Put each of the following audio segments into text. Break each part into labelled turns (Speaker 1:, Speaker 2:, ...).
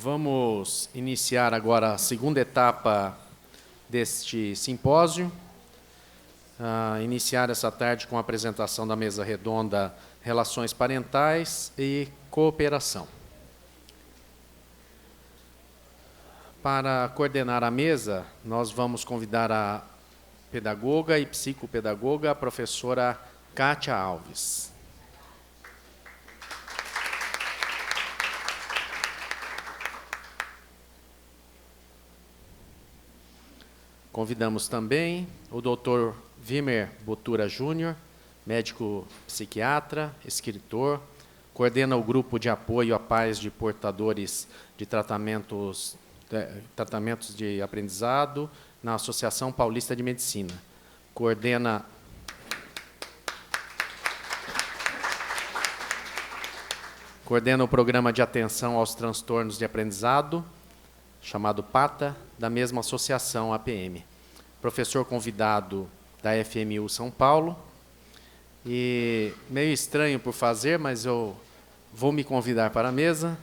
Speaker 1: Vamos iniciar agora a segunda etapa deste simpósio. Iniciar essa tarde com a apresentação da mesa redonda Relações Parentais e Cooperação. Para coordenar a mesa, nós vamos convidar a pedagoga e psicopedagoga, a professora Kátia Alves. Convidamos também o Dr. Vimer Botura Júnior, médico psiquiatra, escritor, coordena o grupo de apoio à paz de portadores de tratamentos de aprendizado na Associação Paulista de Medicina. Coordena o programa de atenção aos transtornos de aprendizado, chamado PATA, da mesma associação APM. Professor convidado da FMU São Paulo. E meio estranho por fazer, mas eu vou me convidar para a mesa.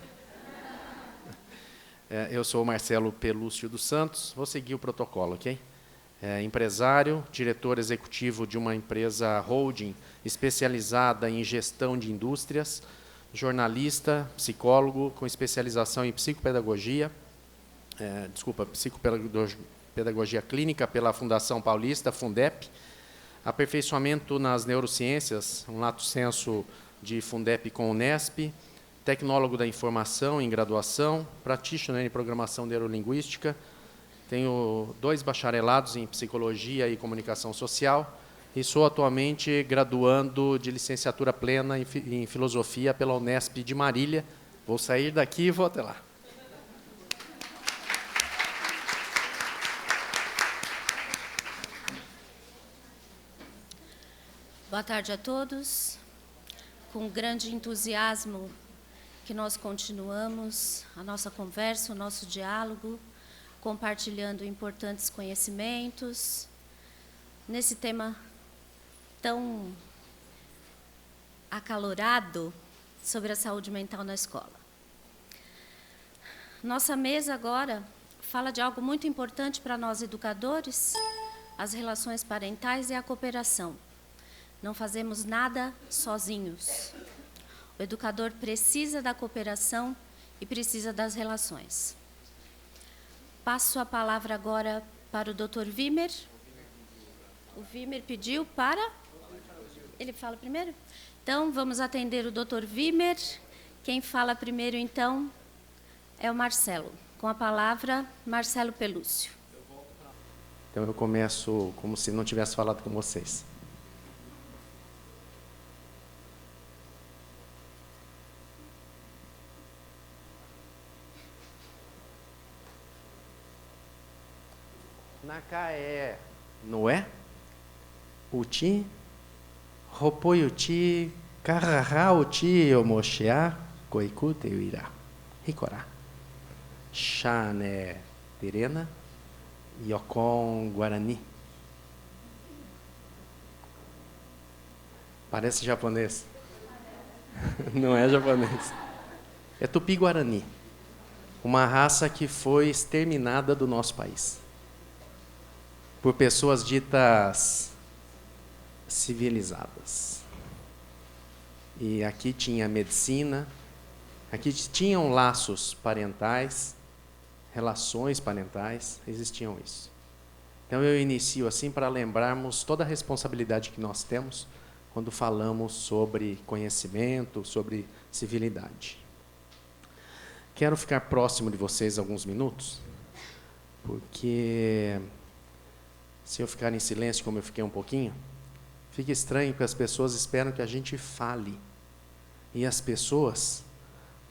Speaker 1: Eu sou o Marcelo Pelúcio dos Santos, vou seguir o protocolo, ok? Empresário, diretor executivo de uma empresa holding especializada em gestão de indústrias, jornalista, psicólogo com especialização em psicopedagogia, psicopedagogia clínica pela Fundação Paulista, Fundep, aperfeiçoamento nas neurociências, um lato sensu de Fundep com Unesp, tecnólogo da informação em graduação, practitioner em programação neurolinguística, tenho 2 bacharelados em psicologia e comunicação social e sou atualmente graduando de licenciatura plena em filosofia pela Unesp de Marília. Vou sair daqui e vou até lá.
Speaker 2: Boa tarde a todos. Com grande entusiasmo que nós continuamos a nossa conversa, o nosso diálogo, compartilhando importantes conhecimentos nesse tema tão acalorado sobre a saúde mental na escola. Nossa mesa agora fala de algo muito importante para nós educadores, as relações parentais e a cooperação. Não fazemos nada sozinhos. O educador precisa da cooperação e precisa das relações. Passo a palavra agora para o Dr. Vimer. O Vimer pediu para... Ele fala primeiro? Então, vamos atender o Dr. Vimer. Quem fala primeiro, então, é o Marcelo. Com a palavra, Marcelo Pelúcio.
Speaker 1: Então, eu começo como se não tivesse falado com vocês. Nakae Noé, Uti, Ropoyuti, Karaha Uti Yomoshia, Koiku Teuira, Hikora, Shane Terena, Yokon Guarani. Parece japonês. Não é japonês. É Tupi-Guarani, uma raça que foi exterminada do nosso país por pessoas ditas civilizadas. E aqui tinha medicina, aqui tinham laços parentais, relações parentais, existiam isso. Então eu inicio assim para lembrarmos toda a responsabilidade que nós temos quando falamos sobre conhecimento, sobre civilidade. Quero ficar próximo de vocês alguns minutos, porque se eu ficar em silêncio, como eu fiquei um pouquinho, fica estranho porque as pessoas esperam que a gente fale. E as pessoas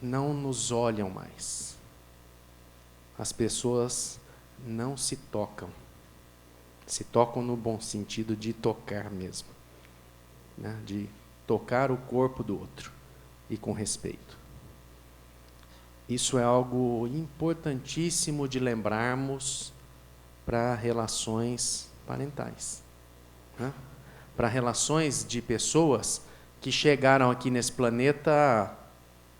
Speaker 1: não nos olham mais. As pessoas não se tocam. Se tocam no bom sentido de tocar mesmo. Né? De tocar o corpo do outro. E com respeito. Isso é algo importantíssimo de lembrarmos para relações parentais, né? Para relações de pessoas que chegaram aqui nesse planeta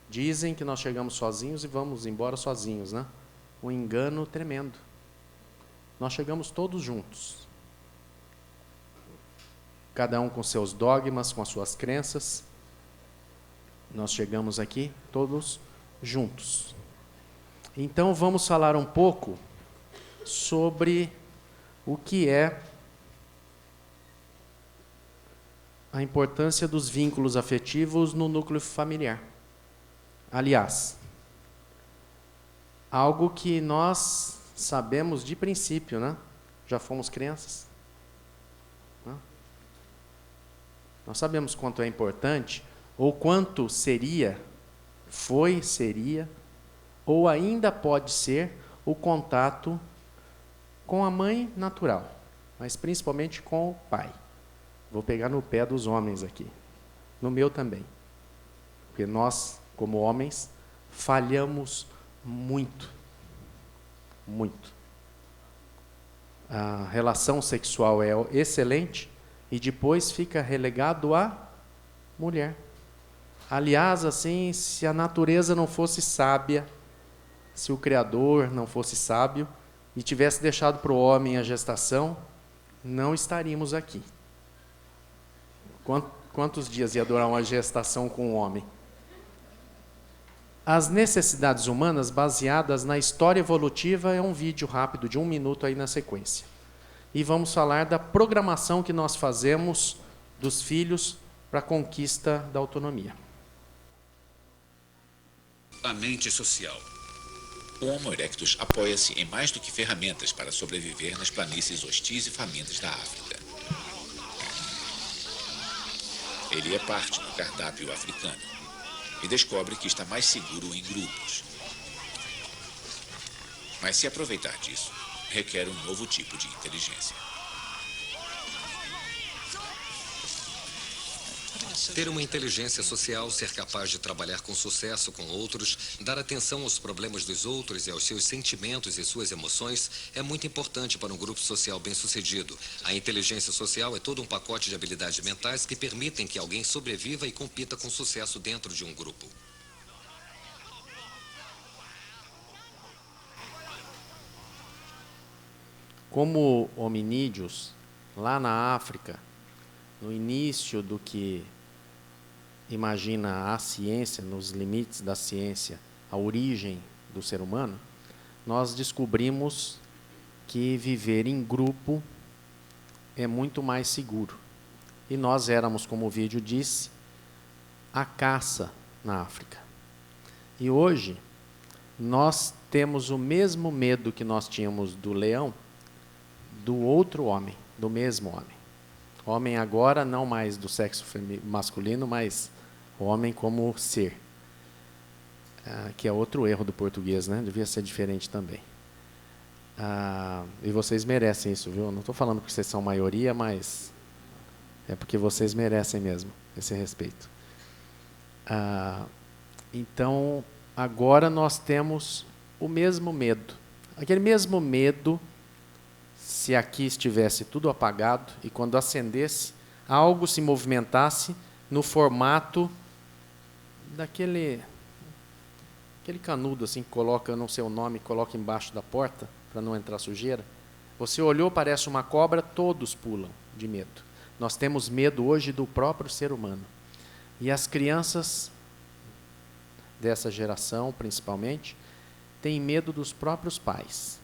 Speaker 1: Dizem que nós chegamos sozinhos e vamos embora sozinhos, né? Um engano tremendo. Nós chegamos todos juntos. Cada um com seus dogmas, com as suas crenças. Nós chegamos aqui todos juntos. Então vamos falar um pouco sobre o que é a importância dos vínculos afetivos no núcleo familiar. Aliás, algo que nós sabemos de princípio, né? Já fomos crianças. Né? Nós sabemos quanto é importante, ou quanto seria, seria, ou ainda pode ser o contato com a mãe natural, mas principalmente com o pai. Vou pegar no pé dos homens aqui, no meu também. Porque nós, como homens, falhamos muito. Muito. A relação sexual é excelente e depois fica relegado à mulher. Aliás, assim, se a natureza não fosse sábia, se o Criador não fosse sábio e tivesse deixado para o homem a gestação, não estaríamos aqui. Quantos dias ia durar uma gestação com um homem? As necessidades humanas baseadas na história evolutiva é um vídeo rápido de 1 minuto aí na sequência. E vamos falar da programação que nós fazemos dos filhos para a conquista da autonomia.
Speaker 3: A mente social. O Homo erectus apoia-se em mais do que ferramentas para sobreviver nas planícies hostis e famintas da África. Ele é parte do cardápio africano e descobre que está mais seguro em grupos. Mas se aproveitar disso, requer um novo tipo de inteligência.
Speaker 4: Ter uma inteligência social, ser capaz de trabalhar com sucesso com outros, dar atenção aos problemas dos outros e aos seus sentimentos e suas emoções é muito importante para um grupo social bem-sucedido. A inteligência social é todo um pacote de habilidades mentais que permitem que alguém sobreviva e compita com sucesso dentro de um grupo.
Speaker 1: Como hominídeos, lá na África, no início do que imagina a ciência, nos limites da ciência, a origem do ser humano, nós descobrimos que viver em grupo é muito mais seguro. E nós éramos, como o vídeo disse, a caça na África. E hoje, nós temos o mesmo medo que nós tínhamos do leão, do outro homem, do mesmo homem. Homem agora, não mais do sexo masculino, mas homem como ser. Que é outro erro do português, né? Devia ser diferente também. E vocês merecem isso, viu? Não estou falando porque vocês são maioria, mas é porque vocês merecem mesmo esse respeito. Então, agora nós temos o mesmo medo. Aquele mesmo medo, se aqui estivesse tudo apagado e quando acendesse, algo se movimentasse no formato daquele canudo assim que coloca no seu nome, coloca embaixo da porta para não entrar sujeira. Você olhou, parece uma cobra, todos pulam de medo. Nós temos medo hoje do próprio ser humano. E as crianças dessa geração, principalmente, têm medo dos próprios pais.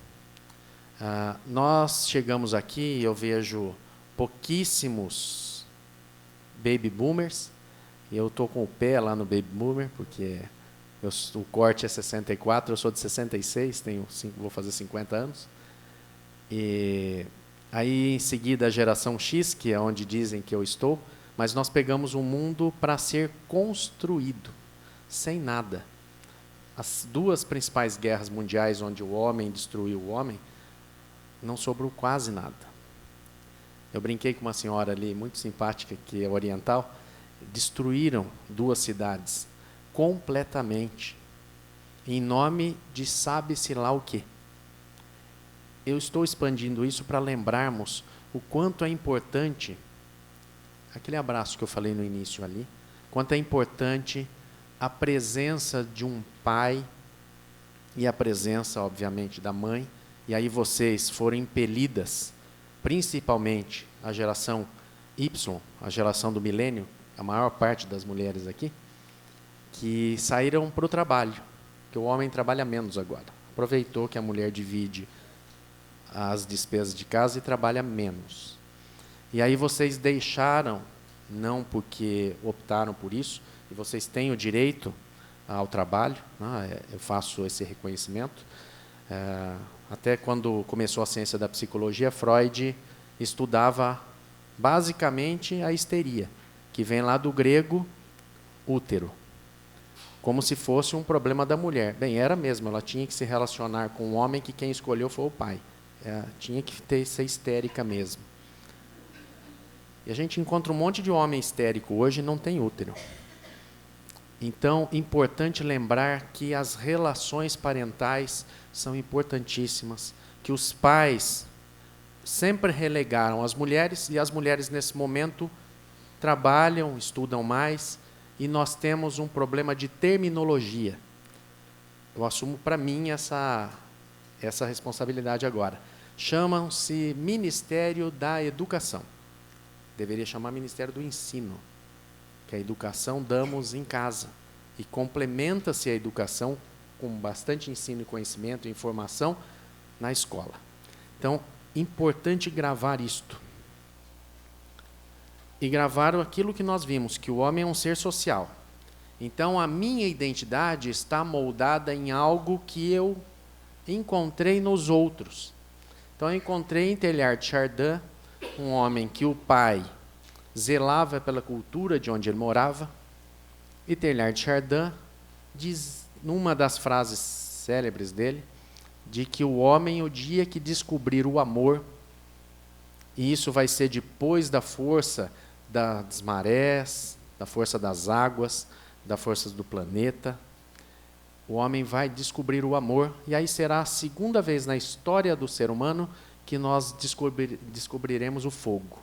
Speaker 1: Nós chegamos aqui e eu vejo pouquíssimos baby boomers, e eu estou com o pé lá no baby boomer, porque o corte é 64, eu sou de 66, vou fazer 50 anos. E aí, em seguida, a geração X, que é onde dizem que eu estou, mas nós pegamos um mundo para ser construído, sem nada. As duas principais guerras mundiais, onde o homem destruiu o homem, não sobrou quase nada. Eu brinquei com uma senhora ali, muito simpática, que é oriental, destruíram 2 cidades completamente, em nome de sabe-se lá o quê. Eu estou expandindo isso para lembrarmos o quanto é importante, aquele abraço que eu falei no início ali, quanto é importante a presença de um pai e a presença, obviamente, da mãe, e aí vocês foram impelidas, principalmente a geração Y, a geração do milênio, a maior parte das mulheres aqui, que saíram para o trabalho, que o homem trabalha menos agora. Aproveitou que a mulher divide as despesas de casa e trabalha menos. E aí vocês deixaram, não porque optaram por isso, e vocês têm o direito ao trabalho, né? Eu faço esse reconhecimento. Até quando começou a ciência da psicologia, Freud estudava basicamente a histeria, que vem lá do grego útero, como se fosse um problema da mulher. Bem, era mesmo, ela tinha que se relacionar com um homem que quem escolheu foi o pai. Tinha que ser histérica mesmo. E a gente encontra um monte de homem histérico hoje e não tem útero. Então, importante lembrar que as relações parentais são importantíssimas, que os pais sempre relegaram as mulheres, e as mulheres, nesse momento, trabalham, estudam mais, e nós temos um problema de terminologia. Eu assumo para mim essa responsabilidade agora. Chamam-se Ministério da Educação. Deveria chamar Ministério do Ensino, que a educação damos em casa. E complementa-se a educação com bastante ensino e conhecimento e informação na escola. Então, importante gravar isto. E gravar aquilo que nós vimos, que o homem é um ser social. Então, a minha identidade está moldada em algo que eu encontrei nos outros. Então, eu encontrei em Teilhard de Chardin um homem que o pai zelava pela cultura de onde ele morava. E Teilhard de Chardin diz, numa das frases célebres dele, de que o homem, o dia que descobrir o amor, e isso vai ser depois da força das marés, da força das águas, da força do planeta, o homem vai descobrir o amor, e aí será a segunda vez na história do ser humano que nós descobriremos o fogo.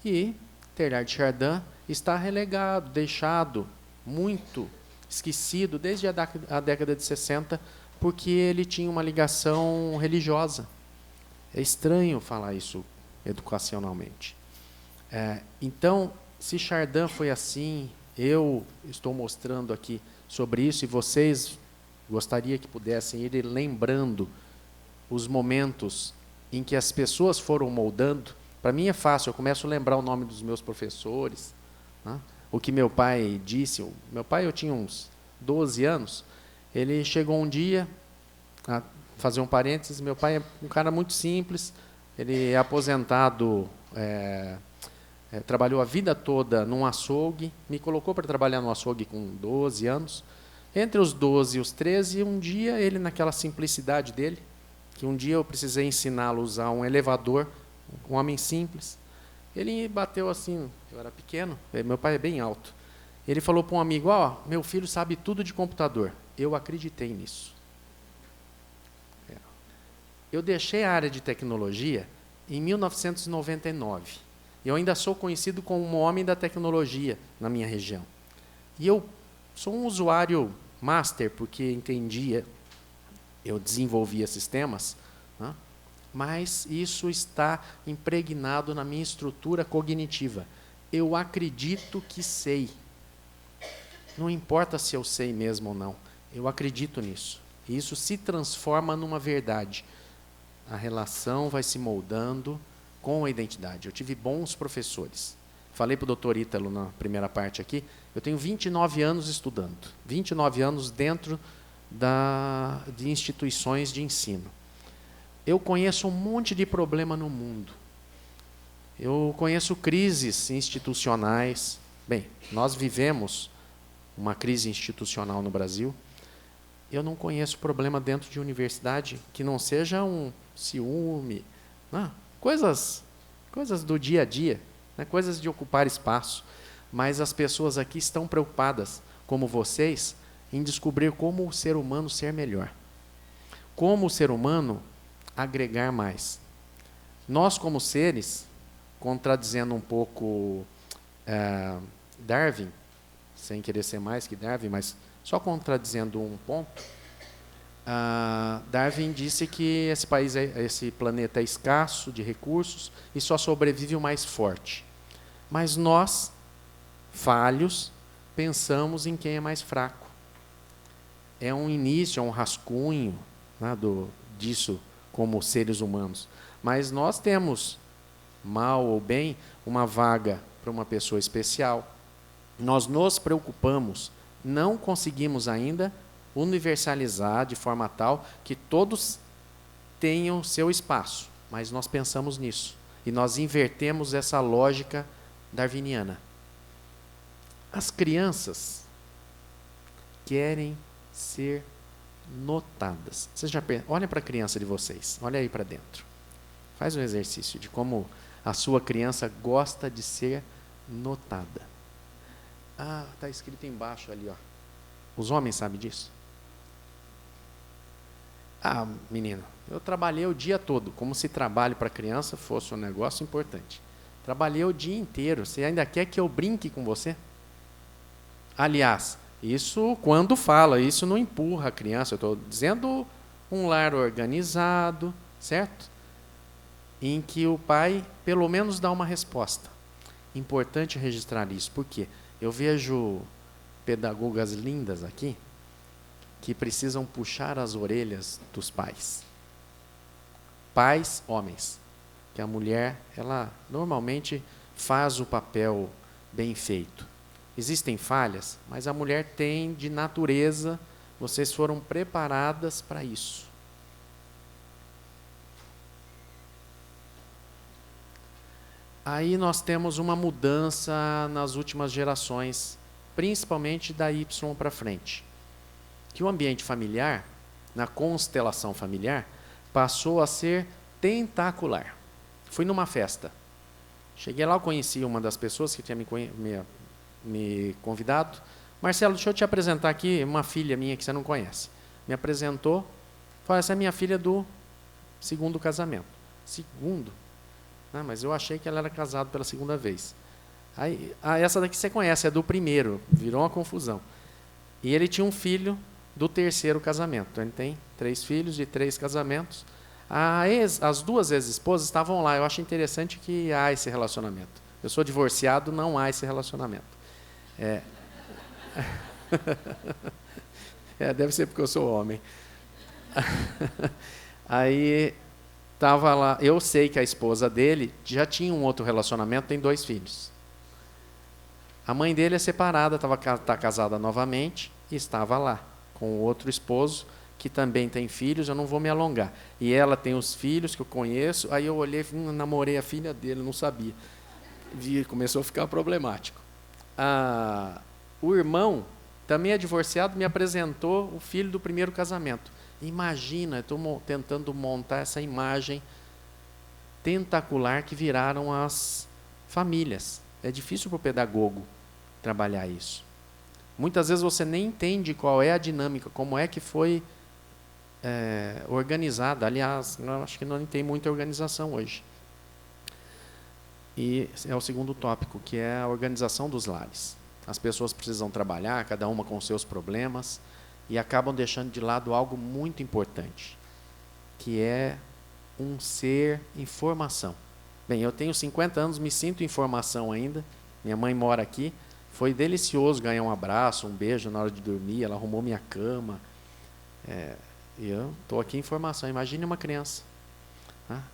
Speaker 1: E Teilhard de Chardin está relegado, deixado, muito esquecido desde a década de 60, porque ele tinha uma ligação religiosa. É estranho falar isso educacionalmente. Então, se Chardin foi assim, eu estou mostrando aqui sobre isso, e vocês gostaria que pudessem ir lembrando os momentos em que as pessoas foram moldando. Para mim é fácil, eu começo a lembrar o nome dos meus professores, né? O que meu pai disse. Meu pai, eu tinha uns 12 anos, ele chegou um dia, a fazer um parênteses, meu pai é um cara muito simples, ele é aposentado, trabalhou a vida toda num açougue, me colocou para trabalhar no açougue com 12 anos. Entre os 12 e os 13, um dia, ele, naquela simplicidade dele, que um dia eu precisei ensiná-lo a usar um elevador, um homem simples, ele bateu assim, eu era pequeno, meu pai é bem alto, ele falou para um amigo, meu filho sabe tudo de computador. Eu acreditei nisso. Eu deixei a área de tecnologia em 1999. Eu ainda sou conhecido como um homem da tecnologia na minha região. E eu sou um usuário master, porque entendia, eu desenvolvia sistemas, né? Mas isso está impregnado na minha estrutura cognitiva. Eu acredito que sei. Não importa se eu sei mesmo ou não. Eu acredito nisso. E isso se transforma numa verdade. A relação vai se moldando com a identidade. Eu tive bons professores. Falei para o doutor Ítalo na primeira parte aqui, eu tenho 29 anos estudando. 29 anos dentro de instituições de ensino. Eu conheço um monte de problema no mundo. Eu conheço crises institucionais. Bem, nós vivemos uma crise institucional no Brasil. Eu não conheço problema dentro de universidade que não seja um ciúme, coisas do dia a dia, né? Coisas de ocupar espaço. Mas as pessoas aqui estão preocupadas, como vocês, em descobrir como o ser humano ser melhor. Como o ser humano agregar mais. Nós, como seres, contradizendo um pouco Darwin, sem querer ser mais que Darwin, mas só contradizendo um ponto, Darwin disse que esse planeta é escasso de recursos e só sobrevive o mais forte. Mas nós, falhos, pensamos em quem é mais fraco. É um início, é um rascunho, né, disso como seres humanos. Mas nós temos, mal ou bem, uma vaga para uma pessoa especial. Nós nos preocupamos, não conseguimos ainda universalizar de forma tal que todos tenham seu espaço, mas nós pensamos nisso e nós invertemos essa lógica darwiniana. As crianças querem ser notadas. Vocês já olhem para a criança de vocês, olha aí para dentro. Faz um exercício de como a sua criança gosta de ser notada. Está escrito embaixo ali, ó. Os homens sabem disso? Menino, eu trabalhei o dia todo, como se trabalho para criança fosse um negócio importante. Trabalhei o dia inteiro, você ainda quer que eu brinque com você? Aliás, isso quando fala, isso não empurra a criança, eu estou dizendo um lar organizado, certo? Em que o pai pelo menos dá uma resposta. Importante registrar isso, porque eu vejo pedagogas lindas aqui, que precisam puxar as orelhas dos pais. Pais, homens. Que a mulher, ela normalmente faz o papel bem feito. Existem falhas, mas a mulher tem de natureza, vocês foram preparadas para isso. Aí nós temos uma mudança nas últimas gerações, principalmente da Y para frente. Que o ambiente familiar, na constelação familiar, passou a ser tentacular. Fui numa festa. Cheguei lá, eu conheci uma das pessoas que tinha me convidado. Marcelo, deixa eu te apresentar aqui uma filha minha que você não conhece. Me apresentou. Falei, essa é minha filha do segundo casamento. Segundo? Mas eu achei que ela era casada pela segunda vez. Aí, essa daqui você conhece, é do primeiro. Virou uma confusão. E ele tinha um filho do terceiro casamento. Então, ele tem 3 filhos de 3 casamentos. As 2 ex-esposas estavam lá. Eu acho interessante que há esse relacionamento. Eu sou divorciado, não há esse relacionamento. Deve ser porque eu sou homem. Aí, estava lá. Eu sei que a esposa dele já tinha um outro relacionamento, tem 2 filhos. A mãe dele é separada, está casada novamente e estava lá com o outro esposo, que também tem filhos, eu não vou me alongar. E ela tem os filhos que eu conheço, aí eu olhei, namorei a filha dele, não sabia. Começou a ficar problemático. O irmão, também é divorciado, me apresentou o filho do primeiro casamento. Imagina, estou tentando montar essa imagem tentacular que viraram as famílias. É difícil para o pedagogo trabalhar isso. Muitas vezes você nem entende qual é a dinâmica, como é que foi organizada. Aliás, eu acho que não tem muita organização hoje. E é o segundo tópico, que é a organização dos lares. As pessoas precisam trabalhar, cada uma com seus problemas, e acabam deixando de lado algo muito importante, que é um ser informação. Bem, eu tenho 50 anos, me sinto em formação ainda, minha mãe mora aqui, foi delicioso ganhar um abraço, um beijo na hora de dormir, ela arrumou minha cama, e eu estou aqui em formação. Imagine uma criança.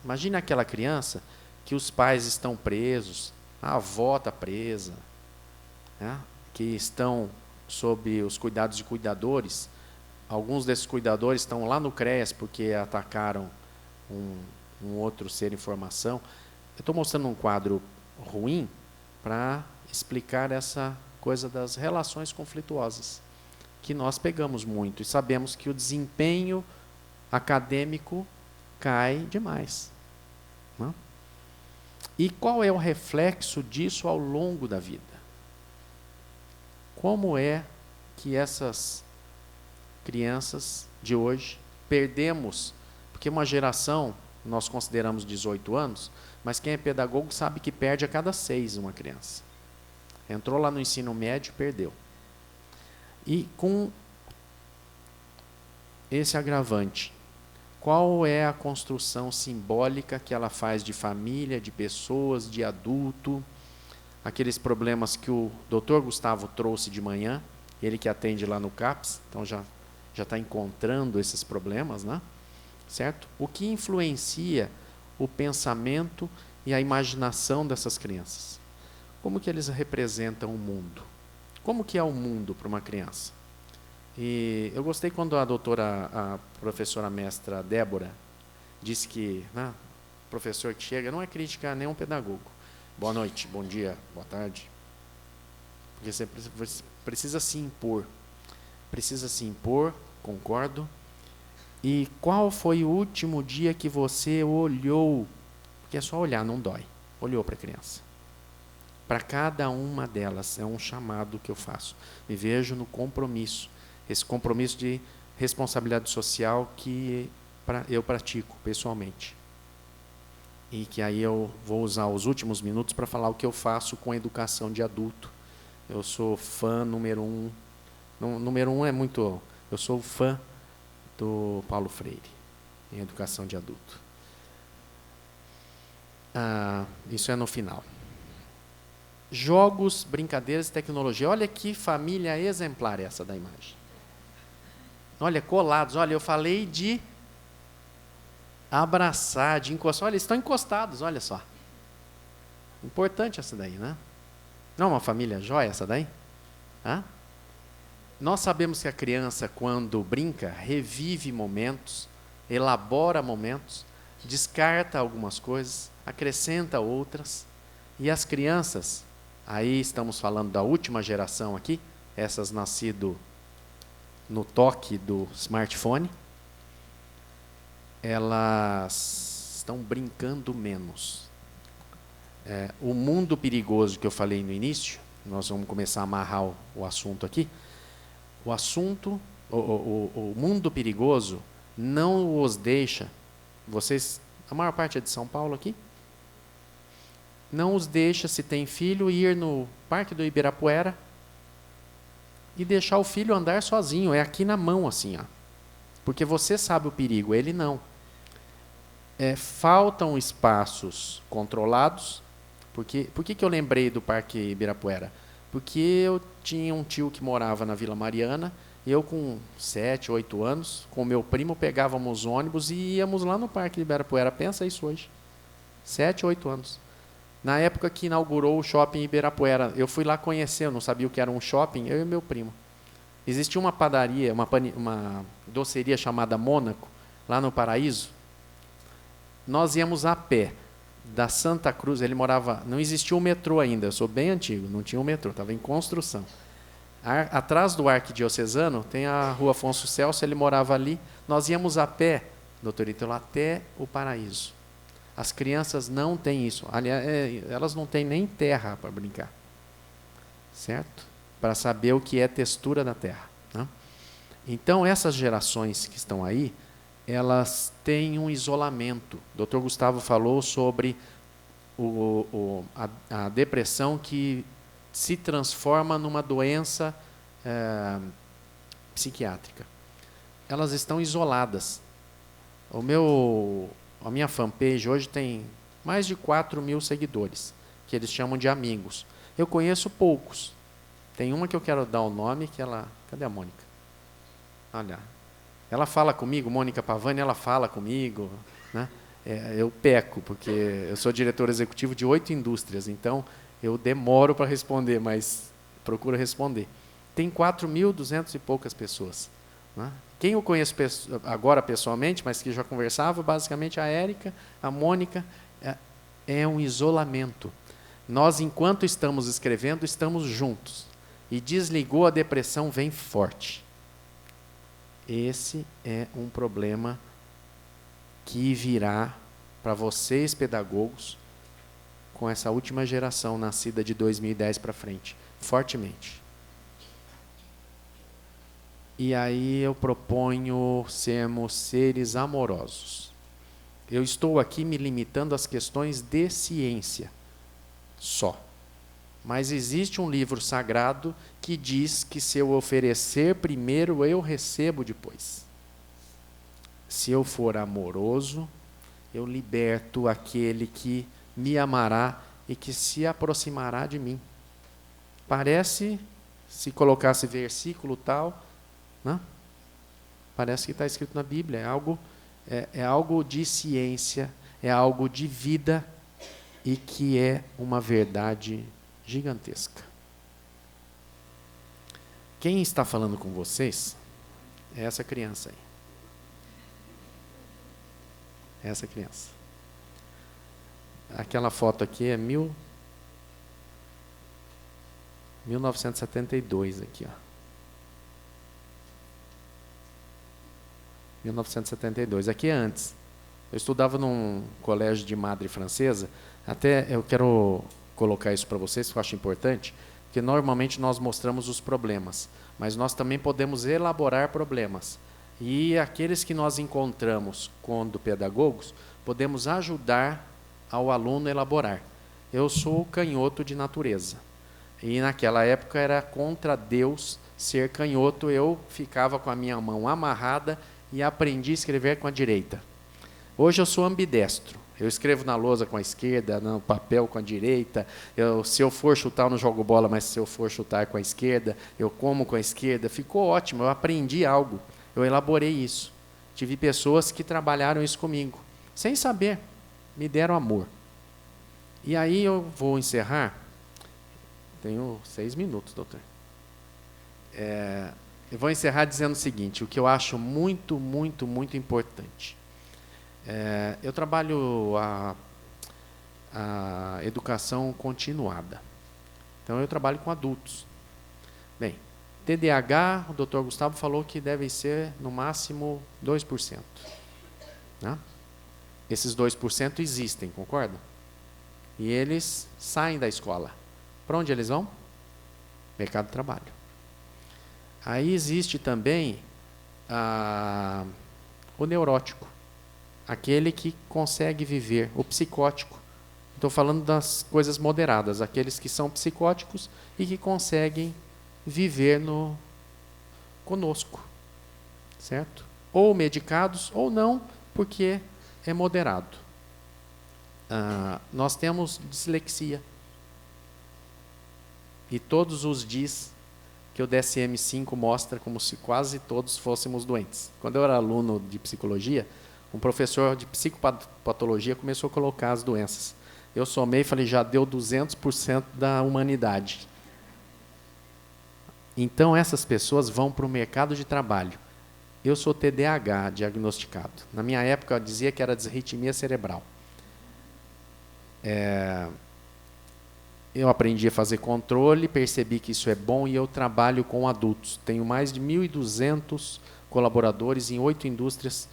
Speaker 1: Imagine aquela criança que os pais estão presos, a avó está presa, que estão sob os cuidados de cuidadores. Alguns desses cuidadores estão lá no CREAS porque atacaram um outro ser em formação. Eu estou mostrando um quadro ruim para explicar essa coisa das relações conflituosas, que nós pegamos muito e sabemos que o desempenho acadêmico cai demais. Não? E qual é o reflexo disso ao longo da vida? Como é que essas crianças de hoje perdemos, porque uma geração, nós consideramos 18 anos, mas quem é pedagogo sabe que perde a cada 6 uma criança. Entrou lá no ensino médio, perdeu. E com esse agravante, qual é a construção simbólica que ela faz de família, de pessoas, de adulto, aqueles problemas que o Dr. Gustavo trouxe de manhã, ele que atende lá no CAPS, então já está encontrando esses problemas, né? Certo? O que influencia o pensamento e a imaginação dessas crianças? Como que eles representam o mundo? Como que é o mundo para uma criança? E eu gostei quando a professora mestra Débora disse que, né, o professor que chega não é crítica a nenhum pedagogo. Boa noite, bom dia, boa tarde. Porque você precisa se impor. Precisa se impor, concordo. E qual foi o último dia que você olhou? Porque é só olhar, não dói. Olhou para a criança. Para cada uma delas é um chamado que eu faço. Me vejo no compromisso. Esse compromisso de responsabilidade social que eu pratico pessoalmente. E que aí eu vou usar os últimos minutos para falar o que eu faço com a educação de adulto. Eu sou fã número 1. Número 1 é muito... Eu sou fã do Paulo Freire, em educação de adulto. Isso é no final. Jogos, brincadeiras e tecnologia. Olha que família exemplar essa da imagem. Olha, colados. Olha, eu falei de abraçar, de encostar. Olha, eles estão encostados, olha só. Importante essa daí, né? Não é uma família jóia essa daí? Hã? Nós sabemos que a criança, quando brinca, revive momentos, elabora momentos, descarta algumas coisas, acrescenta outras. E as crianças, aí estamos falando da última geração aqui, essas nascidas no toque do smartphone, elas estão brincando menos. O mundo perigoso que eu falei no início, nós vamos começar a amarrar o assunto aqui. O mundo perigoso não os deixa, vocês, a maior parte é de São Paulo aqui, não os deixa, se tem filho, ir no Parque do Ibirapuera e deixar o filho andar sozinho, é aqui na mão assim, ó. Porque você sabe o perigo, ele não. Faltam espaços controlados. Por que eu lembrei do Parque Ibirapuera? Porque eu tinha um tio que morava na Vila Mariana, e eu com 7, 8 anos, com meu primo, pegávamos ônibus e íamos lá no Parque Ibirapuera. Pensa isso hoje. 7, 8 anos. Na época que inaugurou o shopping Ibirapuera, eu fui lá conhecer, eu não sabia o que era um shopping, eu e meu primo. Existia uma padaria, uma doceria chamada Mônaco, lá no Paraíso. Nós íamos a pé da Santa Cruz, ele morava, não existia o metrô ainda, eu sou bem antigo, não tinha o metrô, estava em construção. Atrás do Arquidiocesano tem a Rua Afonso Celso, ele morava ali, nós íamos a pé, doutor Ítalo, até o Paraíso. As crianças não têm isso, aliás, elas não têm nem terra para brincar, certo? Para saber o que é textura da terra, né? Então, essas gerações que estão aí, elas têm um isolamento. O Dr. Gustavo falou sobre a depressão que se transforma numa doença psiquiátrica. Elas estão isoladas. A minha fanpage hoje tem mais de 4.000 seguidores, que eles chamam de amigos. Eu conheço poucos. Tem uma que eu quero dar o nome, que ela... Cadê a Mônica? Olha, ela fala comigo, Mônica Pavani, ela fala comigo, né? Eu peco, porque eu sou diretor executivo de 8 indústrias, então eu demoro para responder, mas procuro responder. Tem 4.200 e poucas pessoas, né? Quem eu conheço agora pessoalmente, mas que já conversava, basicamente a Érica, a Mônica, é um isolamento. Nós, enquanto estamos escrevendo, estamos juntos. E desligou, a depressão vem forte. Esse é um problema que virá para vocês, pedagogos, com essa última geração nascida de 2010 para frente, fortemente. E aí eu proponho sermos seres amorosos. Eu estou aqui me limitando às questões de ciência, só. Mas existe um livro sagrado que diz que se eu oferecer primeiro, eu recebo depois. Se eu for amoroso, eu liberto aquele que me amará e que se aproximará de mim. Parece, se colocasse versículo tal, né? Parece que está escrito na Bíblia. É algo de ciência, é algo de vida e que é uma verdade gigantesca. Quem está falando com vocês é essa criança aí. Essa criança. Aquela foto aqui é 1972 aqui, ó. 1972. Aqui é antes. Eu estudava num colégio de madre francesa. Até eu quero colocar isso para vocês, que eu acho importante, porque normalmente nós mostramos os problemas, mas nós também podemos elaborar problemas. E aqueles que nós encontramos quando pedagogos, podemos ajudar ao aluno a elaborar. Eu sou canhoto de natureza. E naquela época era contra Deus ser canhoto. Eu ficava com a minha mão amarrada e aprendi a escrever com a direita. Hoje eu sou ambidestro. Eu escrevo na lousa com a esquerda, no papel com a direita. Se eu for chutar, eu não jogo bola, mas se eu for chutar com a esquerda, eu como com a esquerda. Ficou ótimo, eu aprendi algo. Eu elaborei isso. Tive pessoas que trabalharam isso comigo, sem saber, me deram amor. E aí eu vou encerrar. Tenho 6 minutos, doutor. Eu vou encerrar dizendo o seguinte, o que eu acho muito, muito, muito importante. Eu trabalho a educação continuada. Então, eu trabalho com adultos. Bem, TDAH, o doutor Gustavo falou que deve ser, no máximo, 2%. Né? Esses 2% existem, concorda? E eles saem da escola. Para onde eles vão? Mercado de trabalho. Aí existe também o neurótico. Aquele que consegue viver, o psicótico. Estou falando das coisas moderadas, aqueles que são psicóticos e que conseguem viver conosco, certo? Ou medicados, ou não, porque é moderado. Nós temos dislexia. E todos os diz que o DSM-5 mostra como se quase todos fôssemos doentes. Quando eu era aluno de psicologia, um professor de psicopatologia começou a colocar as doenças. Eu somei e falei, já deu 200% da humanidade. Então, essas pessoas vão para o mercado de trabalho. Eu sou TDAH diagnosticado. Na minha época, eu dizia que era disritmia cerebral. Eu aprendi a fazer controle, percebi que isso é bom e eu trabalho com adultos. Tenho mais de 1.200 colaboradores em 8 indústrias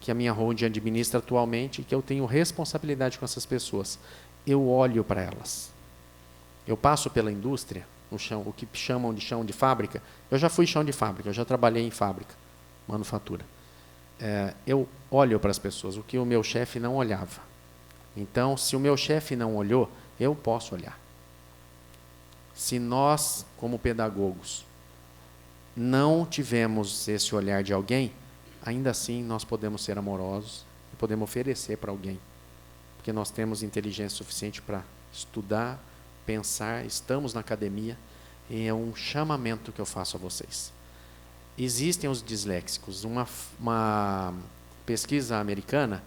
Speaker 1: que a minha holding administra atualmente, e que eu tenho responsabilidade com essas pessoas. Eu olho para elas. Eu passo pela indústria, no chão, o que chamam de chão de fábrica. Eu já fui chão de fábrica, eu já trabalhei em fábrica, manufatura. Eu olho para as pessoas, o que o meu chefe não olhava. Então, se o meu chefe não olhou, eu posso olhar. Se nós, como pedagogos, não tivemos esse olhar de alguém, ainda assim nós podemos ser amorosos e podemos oferecer para alguém. Porque nós temos inteligência suficiente para estudar, pensar, estamos na academia, e é um chamamento que eu faço a vocês. Existem os disléxicos. Uma pesquisa americana,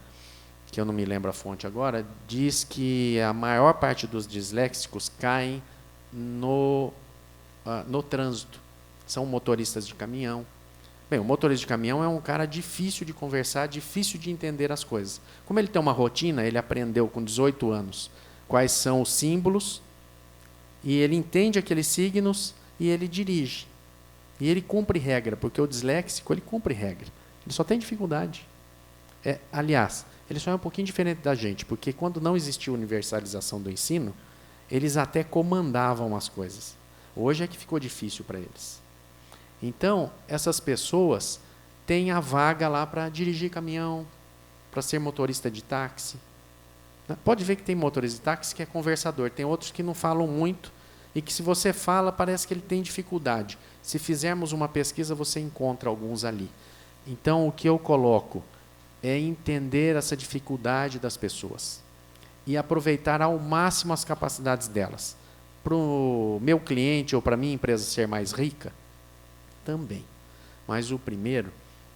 Speaker 1: que eu não me lembro a fonte agora, diz que a maior parte dos disléxicos caem no trânsito. São motoristas de caminhão. Bem, o motorista de caminhão é um cara difícil de conversar, difícil de entender as coisas. Como ele tem uma rotina, ele aprendeu com 18 anos quais são os símbolos, e ele entende aqueles signos e ele dirige. E ele cumpre regra, porque o disléxico, ele cumpre regra. Ele só tem dificuldade. Aliás, ele só é um pouquinho diferente da gente, porque quando não existia universalização do ensino, eles até comandavam as coisas. Hoje é que ficou difícil para eles. Então, essas pessoas têm a vaga lá para dirigir caminhão, para ser motorista de táxi. Pode ver que tem motorista de táxi que é conversador, tem outros que não falam muito, e que, se você fala, parece que ele tem dificuldade. Se fizermos uma pesquisa, você encontra alguns ali. Então, o que eu coloco é entender essa dificuldade das pessoas e aproveitar ao máximo as capacidades delas. Para o meu cliente ou para a minha empresa ser mais rica, também. Mas o primeiro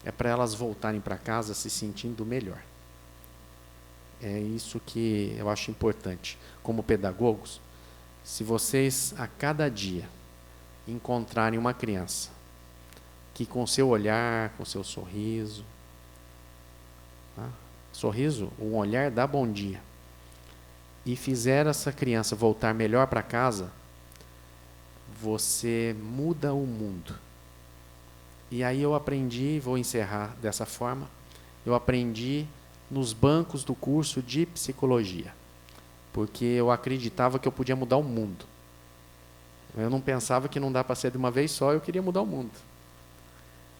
Speaker 1: é para elas voltarem para casa se sentindo melhor. É isso que eu acho importante. Como pedagogos, se vocês a cada dia encontrarem uma criança que com seu olhar, com seu sorriso, sorriso, um olhar dá bom dia, e fizer essa criança voltar melhor para casa, você muda o mundo. E aí eu aprendi, vou encerrar dessa forma, eu aprendi nos bancos do curso de psicologia, porque eu acreditava que eu podia mudar o mundo. Eu não pensava que não dá para ser de uma vez só, eu queria mudar o mundo.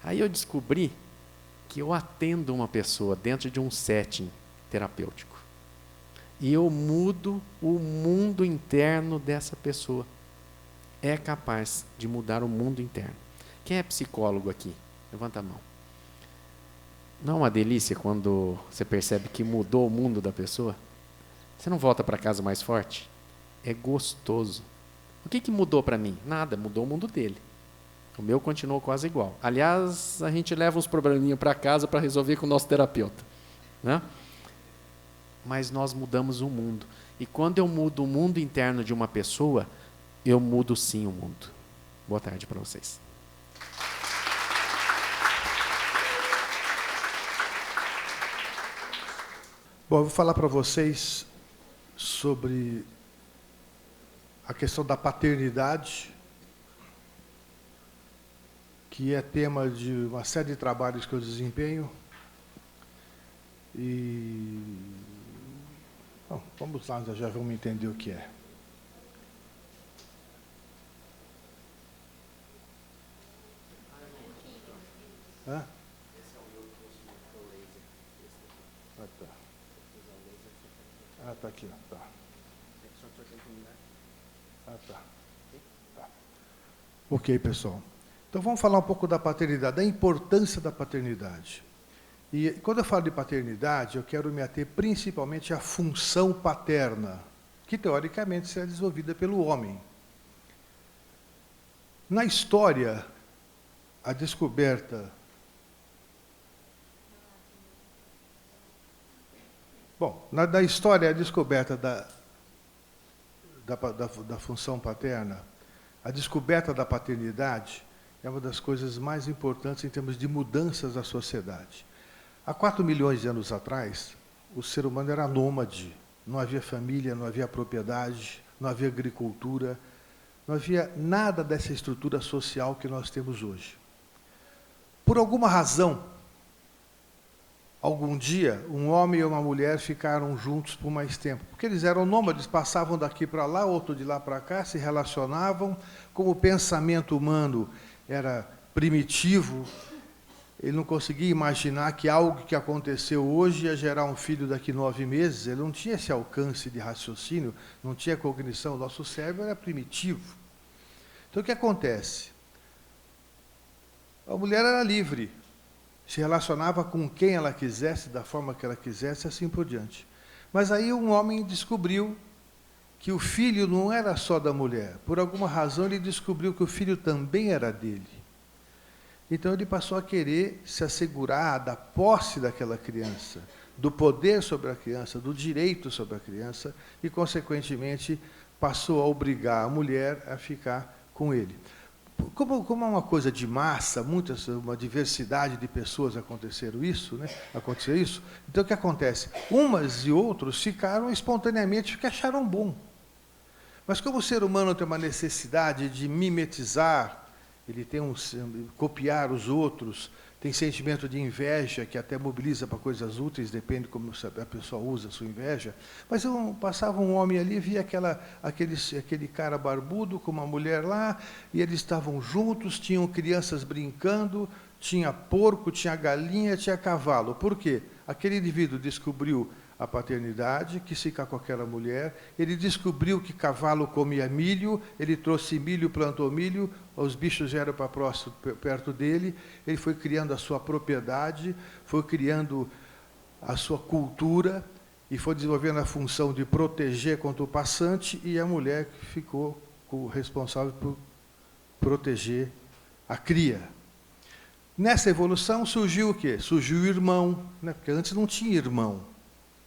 Speaker 1: Aí eu descobri que eu atendo uma pessoa dentro de um setting terapêutico. E eu mudo o mundo interno dessa pessoa. É capaz de mudar o mundo interno. Quem é psicólogo aqui? Levanta a mão. Não é uma delícia quando você percebe que mudou o mundo da pessoa? Você não volta para casa mais forte? É gostoso. O que mudou para mim? Nada, mudou o mundo dele. O meu continuou quase igual. Aliás, a gente leva uns probleminhas para casa para resolver com o nosso terapeuta, né? Mas nós mudamos o mundo. E quando eu mudo o mundo interno de uma pessoa, eu mudo sim o mundo. Boa tarde para vocês.
Speaker 5: Bom, eu vou falar para vocês sobre a questão da paternidade, que é tema de uma série de trabalhos que eu desempenho. E bom, vamos lá, já vamos entender o que é. Hã? Ah, tá aqui, ó. Tá. Ah, tá. Tá. Ok, pessoal. Então vamos falar um pouco da paternidade, da importância da paternidade. E quando eu falo de paternidade, eu quero me ater principalmente à função paterna, que teoricamente será desenvolvida pelo homem. Na história, a descoberta... Bom, na história, a descoberta da função paterna, a descoberta da paternidade é uma das coisas mais importantes em termos de mudanças da sociedade. Há 4 milhões de anos atrás, o ser humano era nômade, não havia família, não havia propriedade, não havia agricultura, não havia nada dessa estrutura social que nós temos hoje. Por alguma razão, algum dia, um homem e uma mulher ficaram juntos por mais tempo, porque eles eram nômades, passavam daqui para lá, outro de lá para cá, se relacionavam. Como o pensamento humano era primitivo, ele não conseguia imaginar que algo que aconteceu hoje ia gerar um filho daqui 9 meses, ele não tinha esse alcance de raciocínio, não tinha cognição, o nosso cérebro era primitivo. Então, o que acontece? A mulher era livre, se relacionava com quem ela quisesse, da forma que ela quisesse, assim por diante. Mas aí um homem descobriu que o filho não era só da mulher. Por alguma razão, ele descobriu que o filho também era dele. Então, ele passou a querer se assegurar da posse daquela criança, do poder sobre a criança, do direito sobre a criança, e, consequentemente, passou a obrigar a mulher a ficar com ele. Como é uma coisa de massa, uma diversidade de pessoas aconteceu isso, então o que acontece? Umas e outros ficaram espontaneamente porque acharam bom. Mas como o ser humano tem uma necessidade de mimetizar, ele tem copiar os outros, tem sentimento de inveja, que até mobiliza para coisas úteis, depende como a pessoa usa a sua inveja. Mas passava um homem ali, via aquele cara barbudo com uma mulher lá, e eles estavam juntos, tinham crianças brincando, tinha porco, tinha galinha, tinha cavalo. Por quê? Aquele indivíduo descobriu a paternidade, quis ficar com aquela mulher. Ele descobriu que cavalo comia milho, ele trouxe milho, plantou milho, os bichos já eram para próximo, perto dele, ele foi criando a sua propriedade, foi criando a sua cultura e foi desenvolvendo a função de proteger contra o passante, e a mulher que ficou responsável por proteger a cria. Nessa evolução surgiu o quê? Surgiu o irmão, né? Porque antes não tinha irmão.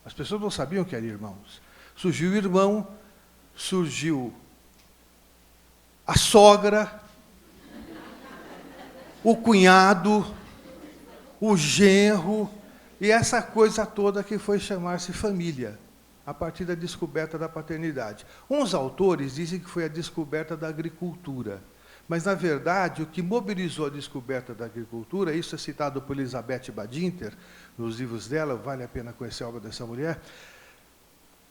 Speaker 5: As pessoas não sabiam que eram irmãos. Surgiu o irmão, surgiu a sogra, o cunhado, o genro, e essa coisa toda que foi chamar-se família, a partir da descoberta da paternidade. Uns autores dizem que foi a descoberta da agricultura, mas, na verdade, o que mobilizou a descoberta da agricultura, isso é citado por Elizabeth Badinter, nos livros dela, vale a pena conhecer a obra dessa mulher,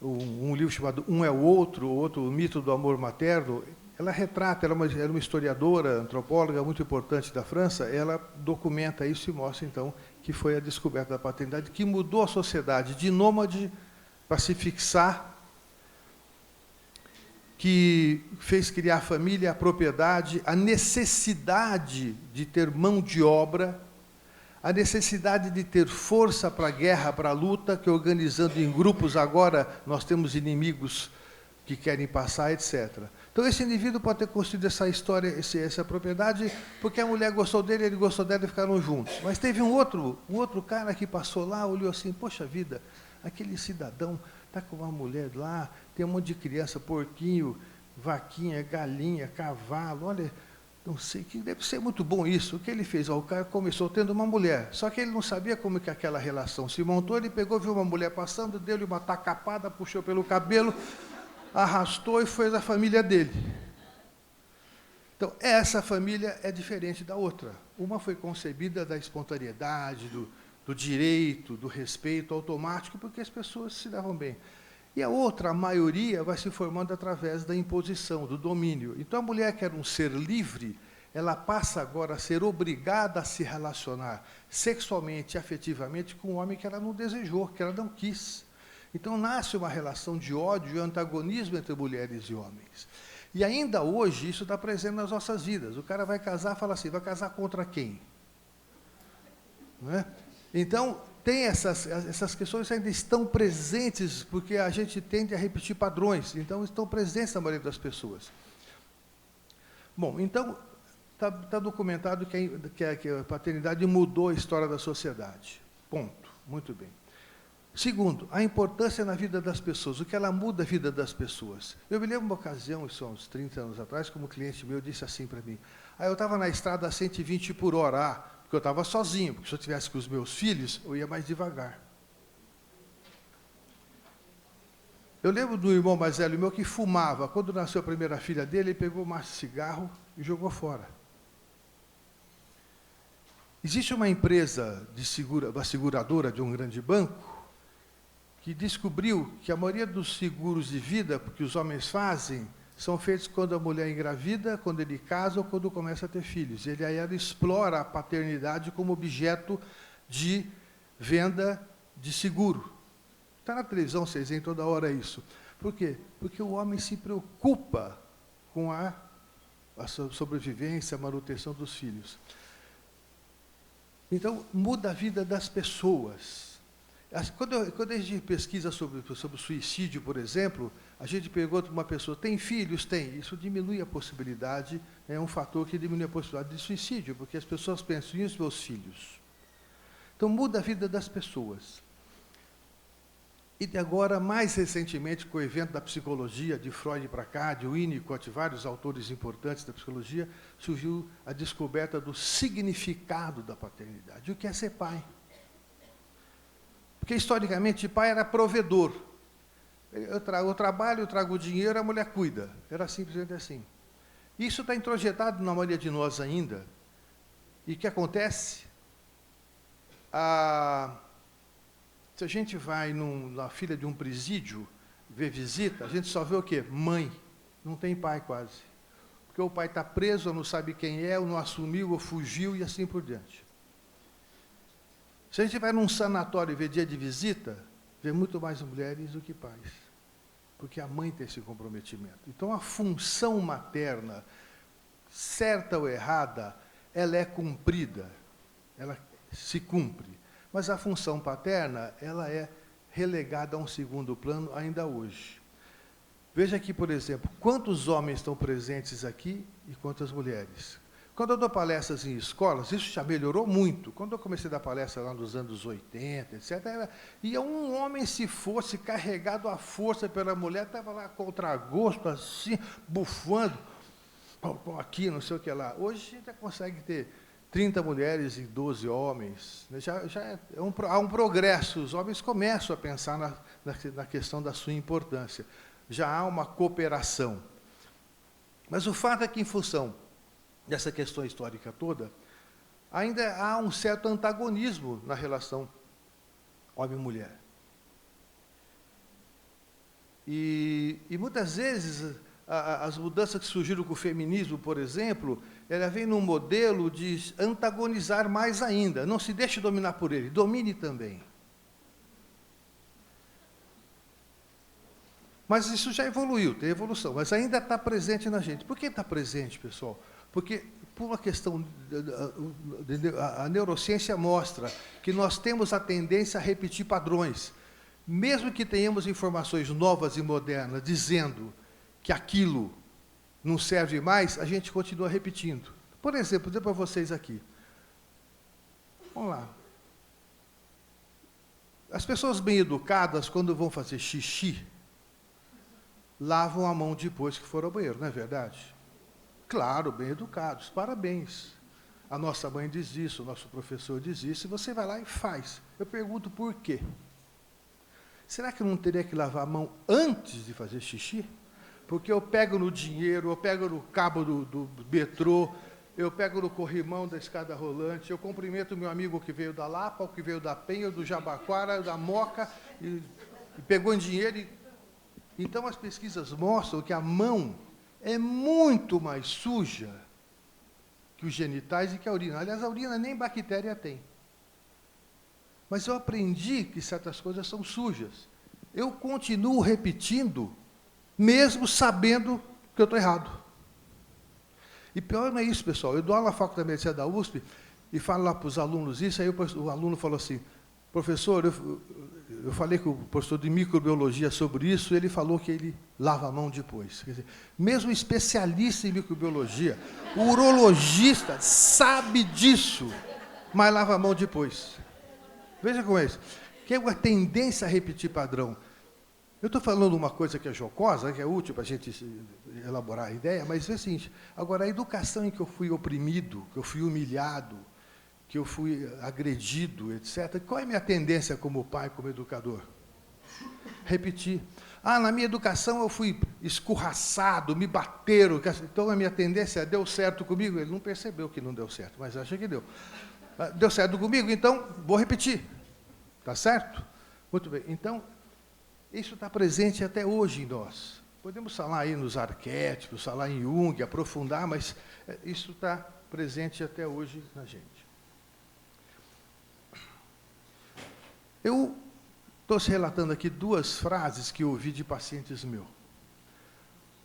Speaker 5: um livro chamado Um é o Outro, o mito do amor materno. Ela retrata, ela era uma historiadora, antropóloga muito importante da França, ela documenta isso e mostra, então, que foi a descoberta da paternidade, que mudou a sociedade de nômade para se fixar, que fez criar a família, a propriedade, a necessidade de ter mão de obra, a necessidade de ter força para a guerra, para a luta, que organizando em grupos agora nós temos inimigos que querem passar, etc. Então, esse indivíduo pode ter construído essa história, essa propriedade, porque a mulher gostou dele, ele gostou dela e ficaram juntos. Mas teve um outro cara que passou lá, olhou assim, poxa vida, aquele cidadão está com uma mulher lá, tem um monte de criança, porquinho, vaquinha, galinha, cavalo, olha, não sei, que deve ser muito bom isso. O que ele fez? O cara começou tendo uma mulher, só que ele não sabia como que aquela relação se montou, ele pegou, viu uma mulher passando, deu-lhe uma tacapada, puxou pelo cabelo, arrastou e fez a família dele. Então, essa família é diferente da outra. Uma foi concebida da espontaneidade, do direito, do respeito automático, porque as pessoas se davam bem. E a outra, a maioria, vai se formando através da imposição, do domínio. Então, a mulher que era um ser livre, ela passa agora a ser obrigada a se relacionar sexualmente, afetivamente, com um homem que ela não desejou, que ela não quis. Então, nasce uma relação de ódio e antagonismo entre mulheres e homens. E ainda hoje, isso está presente nas nossas vidas. O cara vai casar, fala assim, vai casar contra quem? Não é? Então, tem essas questões ainda estão presentes, porque a gente tende a repetir padrões, então estão presentes na maioria das pessoas. Bom, então, está documentado que a paternidade mudou a história da sociedade. Ponto. Muito bem. Segundo, a importância na vida das pessoas, o que ela muda a vida das pessoas. Eu me lembro uma ocasião, isso há uns 30 anos atrás, como um cliente meu disse assim para mim, eu estava na estrada a 120 por hora, porque eu estava sozinho, porque se eu estivesse com os meus filhos, eu ia mais devagar. Eu lembro do irmão mais velho meu que fumava. Quando nasceu a primeira filha dele, ele pegou um maço de cigarro e jogou fora. Existe uma empresa, uma seguradora de um grande banco, que descobriu que a maioria dos seguros de vida que os homens fazem são feitos quando a mulher engravida, quando ele casa ou quando começa a ter filhos. Ela explora a paternidade como objeto de venda de seguro. Está na televisão, vocês veem toda hora isso. Por quê? Porque o homem se preocupa com a sobrevivência, a manutenção dos filhos. Então, muda a vida das pessoas. Quando a gente pesquisa sobre o suicídio, por exemplo, a gente pergunta para uma pessoa, tem filhos? Tem. Isso diminui a possibilidade, é um fator que diminui a possibilidade de suicídio, porque as pessoas pensam, e os meus filhos? Então, muda a vida das pessoas. E agora, mais recentemente, com o evento da psicologia, de Freud para cá, de Winnicott, vários autores importantes da psicologia, surgiu a descoberta do significado da paternidade. O que é ser pai? Porque, historicamente, o pai era provedor. Eu trabalho, eu trago o dinheiro, a mulher cuida. Era simplesmente assim. Isso está introjetado na maioria de nós ainda. E o que acontece? Se a gente vai na fila de um presídio, ver visita, a gente só vê o quê? Mãe. Não tem pai quase. Porque o pai está preso, ou não sabe quem é, ou não assumiu, ou fugiu, e assim por diante. Se a gente vai num sanatório e vê dia de visita, vê muito mais mulheres do que pais, porque a mãe tem esse comprometimento. Então, a função materna, certa ou errada, ela é cumprida, ela se cumpre. Mas a função paterna, ela é relegada a um segundo plano ainda hoje. Veja aqui, por exemplo, quantos homens estão presentes aqui e quantas mulheres. Quando eu dou palestras em escolas, isso já melhorou muito. Quando eu comecei a dar palestra lá nos anos 80, etc., ia um homem, se fosse carregado à força pela mulher, estava lá contra gosto, assim, bufando, aqui, não sei o que lá. Hoje a gente já consegue ter 30 mulheres e 12 homens. Há um progresso, os homens começam a pensar na questão da sua importância. Já há uma cooperação. Mas o fato é que, em função dessa questão histórica toda, ainda há um certo antagonismo na relação homem-mulher. E muitas vezes, as mudanças que surgiram com o feminismo, por exemplo, ela vem num modelo de antagonizar mais ainda. Não se deixe dominar por ele, domine também. Mas isso já evoluiu, tem evolução, mas ainda está presente na gente. Por que está presente, pessoal? Porque, por uma questão, a neurociência mostra que nós temos a tendência a repetir padrões. Mesmo que tenhamos informações novas e modernas dizendo que aquilo não serve mais, a gente continua repetindo. Por exemplo, vou dizer para vocês aqui. Vamos lá. As pessoas bem educadas, quando vão fazer xixi, lavam a mão depois que for ao banheiro, não é verdade? Claro, bem educados, parabéns. A nossa mãe diz isso, o nosso professor diz isso, e você vai lá e faz. Eu pergunto por quê? Será que eu não teria que lavar a mão antes de fazer xixi? Porque eu pego no dinheiro, eu pego no cabo do metrô, eu pego no corrimão da escada rolante, eu cumprimento o meu amigo que veio da Lapa, o que veio da Penha, do Jabaquara, da Moca, e pegou em dinheiro. Então, as pesquisas mostram que a mão é muito mais suja que os genitais e que a urina. Aliás, a urina nem bactéria tem. Mas eu aprendi que certas coisas são sujas. Eu continuo repetindo, mesmo sabendo que eu estou errado. E pior não é isso, pessoal. Eu dou aula na Faculdade de Medicina da USP e falo lá para os alunos isso, aí o aluno falou assim, professor, eu falei com o professor de microbiologia sobre isso, e ele falou que ele lava a mão depois. Quer dizer, mesmo especialista em microbiologia, o urologista sabe disso, mas lava a mão depois. Veja como é isso. Que é uma tendência a repetir padrão. Eu estou falando uma coisa que é jocosa, que é útil para a gente elaborar a ideia, mas é o seguinte, agora, a educação em que eu fui oprimido, que eu fui humilhado, que eu fui agredido, etc., qual é a minha tendência como pai, como educador? Repetir. Na minha educação eu fui escorraçado, me bateram, então a minha tendência é, deu certo comigo? Ele não percebeu que não deu certo, mas acha que deu. Deu certo comigo, então vou repetir. Está certo? Muito bem. Então, isso está presente até hoje em nós. Podemos falar aí nos arquétipos, falar em Jung, aprofundar, mas isso está presente até hoje na gente. Eu estou se relatando aqui duas frases que eu ouvi de pacientes meus.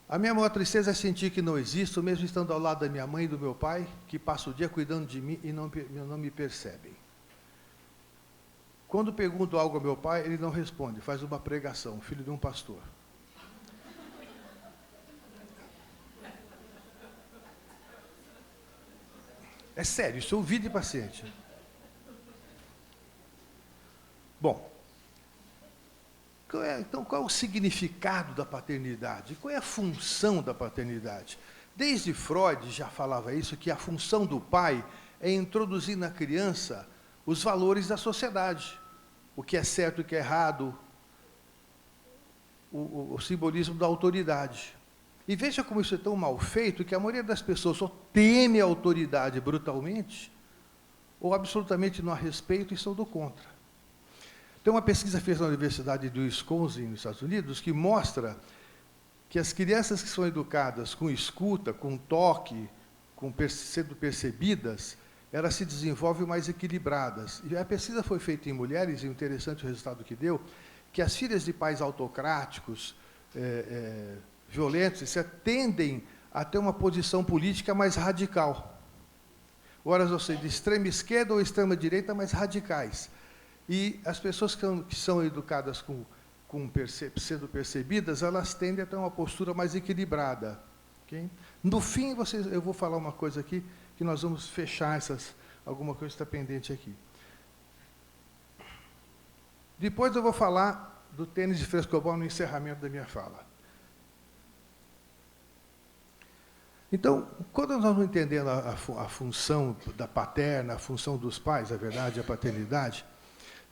Speaker 5: A minha maior tristeza é sentir que não existo, mesmo estando ao lado da minha mãe e do meu pai, que passam o dia cuidando de mim e não me percebem. Quando pergunto algo ao meu pai, ele não responde, faz uma pregação, filho de um pastor. É sério, isso eu ouvi de paciente. Bom, então qual é o significado da paternidade? Qual é a função da paternidade? Desde Freud já falava isso, que a função do pai é introduzir na criança os valores da sociedade. O que é certo e o que é errado, o simbolismo da autoridade. E veja como isso é tão mal feito, que a maioria das pessoas só teme a autoridade brutalmente, ou absolutamente não a respeito e são do contra. Tem uma pesquisa feita na Universidade do Wisconsin, nos Estados Unidos, que mostra que as crianças que são educadas com escuta, com toque, sendo percebidas, elas se desenvolvem mais equilibradas. E a pesquisa foi feita em mulheres, e o interessante resultado que deu, que as filhas de pais autocráticos, violentos, etc., tendem a ter uma posição política mais radical. Ora, ou seja, de extrema esquerda ou extrema direita, mais radicais. E as pessoas que são educadas sendo percebidas, elas tendem a ter uma postura mais equilibrada. Okay? No fim, eu vou falar uma coisa aqui, que nós vamos fechar alguma coisa que está pendente aqui. Depois eu vou falar do tênis de frescobol no encerramento da minha fala. Então, quando nós vamos entendendo a função da paterna, a função dos pais, a verdade, a paternidade,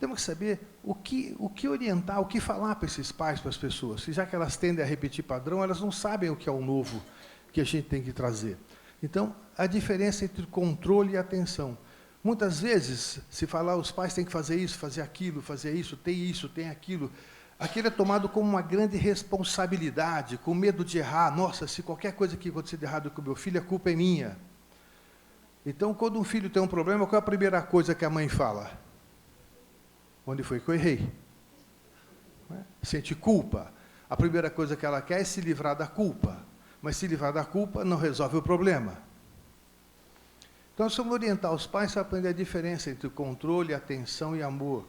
Speaker 5: temos que saber o que orientar, o que falar para esses pais, para as pessoas. Já que elas tendem a repetir padrão, elas não sabem o que é o novo que a gente tem que trazer. Então, a diferença entre controle e atenção. Muitas vezes, se falar, os pais têm que fazer isso, fazer aquilo, tem aquilo. Aquilo é tomado como uma grande responsabilidade, com medo de errar. Nossa, se qualquer coisa que acontecer de errado com o meu filho, a culpa é minha. Então, quando um filho tem um problema, qual é a primeira coisa que a mãe fala? Onde foi que eu errei? Sente culpa. A primeira coisa que ela quer é se livrar da culpa. Mas se livrar da culpa não resolve o problema. Então, nós vamos orientar os pais para aprender a diferença entre controle, atenção e amor.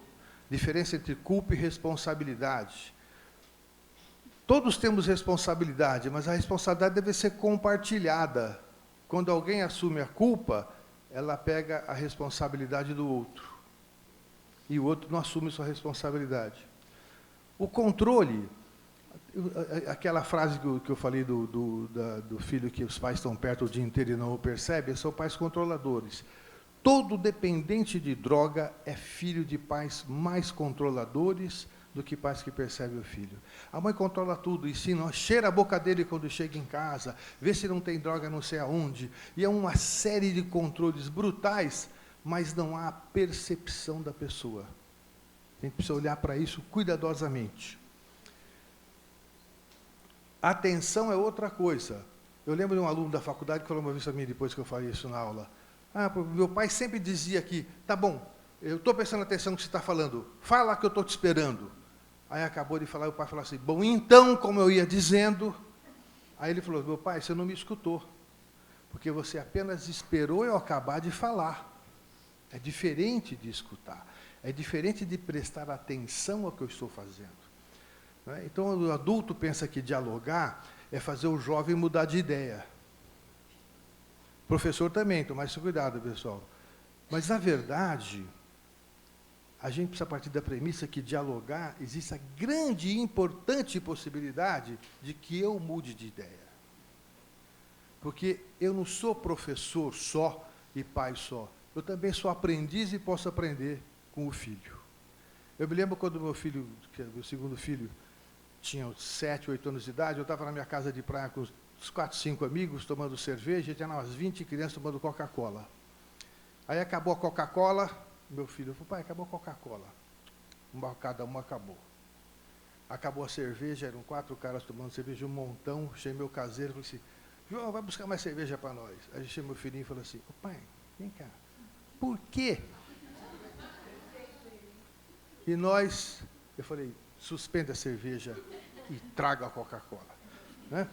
Speaker 5: Diferença entre culpa e responsabilidade. Todos temos responsabilidade, mas a responsabilidade deve ser compartilhada. Quando alguém assume a culpa, ela pega a responsabilidade do outro. E o outro não assume sua responsabilidade. O controle, aquela frase que eu falei do filho que os pais estão perto o dia inteiro e não o percebem, são pais controladores. Todo dependente de droga é filho de pais mais controladores do que pais que percebem o filho. A mãe controla tudo, ensina, cheira a boca dele quando chega em casa, vê se não tem droga não sei aonde, e é uma série de controles brutais, mas não há percepção da pessoa. A gente precisa olhar para isso cuidadosamente. Atenção é outra coisa. Eu lembro de um aluno da faculdade que falou uma vez para mim, depois que eu falei isso na aula, meu pai sempre dizia que, tá bom, eu estou prestando atenção no que você está falando, fala que eu estou te esperando. Aí acabou de falar, o pai falou assim, bom, então, como eu ia dizendo, aí ele falou, meu pai, você não me escutou, porque você apenas esperou eu acabar de falar. É diferente de escutar, é diferente de prestar atenção ao que eu estou fazendo. Não é? Então, o adulto pensa que dialogar é fazer o jovem mudar de ideia. O professor também, toma mais cuidado, pessoal. Mas, na verdade, a gente precisa partir da premissa que dialogar existe a grande e importante possibilidade de que eu mude de ideia. Porque eu não sou professor só e pai só. Eu também sou aprendiz e posso aprender com o filho. Eu me lembro quando meu segundo filho, tinha 7, 8 anos de idade, eu estava na minha casa de praia com uns 4, 5 amigos, tomando cerveja, e tinha umas 20 crianças tomando Coca-Cola. Aí acabou a Coca-Cola, meu filho falou, pai, acabou a Coca-Cola. Cada uma acabou. Acabou a cerveja, eram 4 caras tomando cerveja, um montão, chamei meu caseiro, falei assim, João, vai buscar mais cerveja para nós. Aí chamei meu filhinho e falou assim, pai, vem cá, por quê? E eu falei, suspenda a cerveja e traga a Coca-Cola. Né?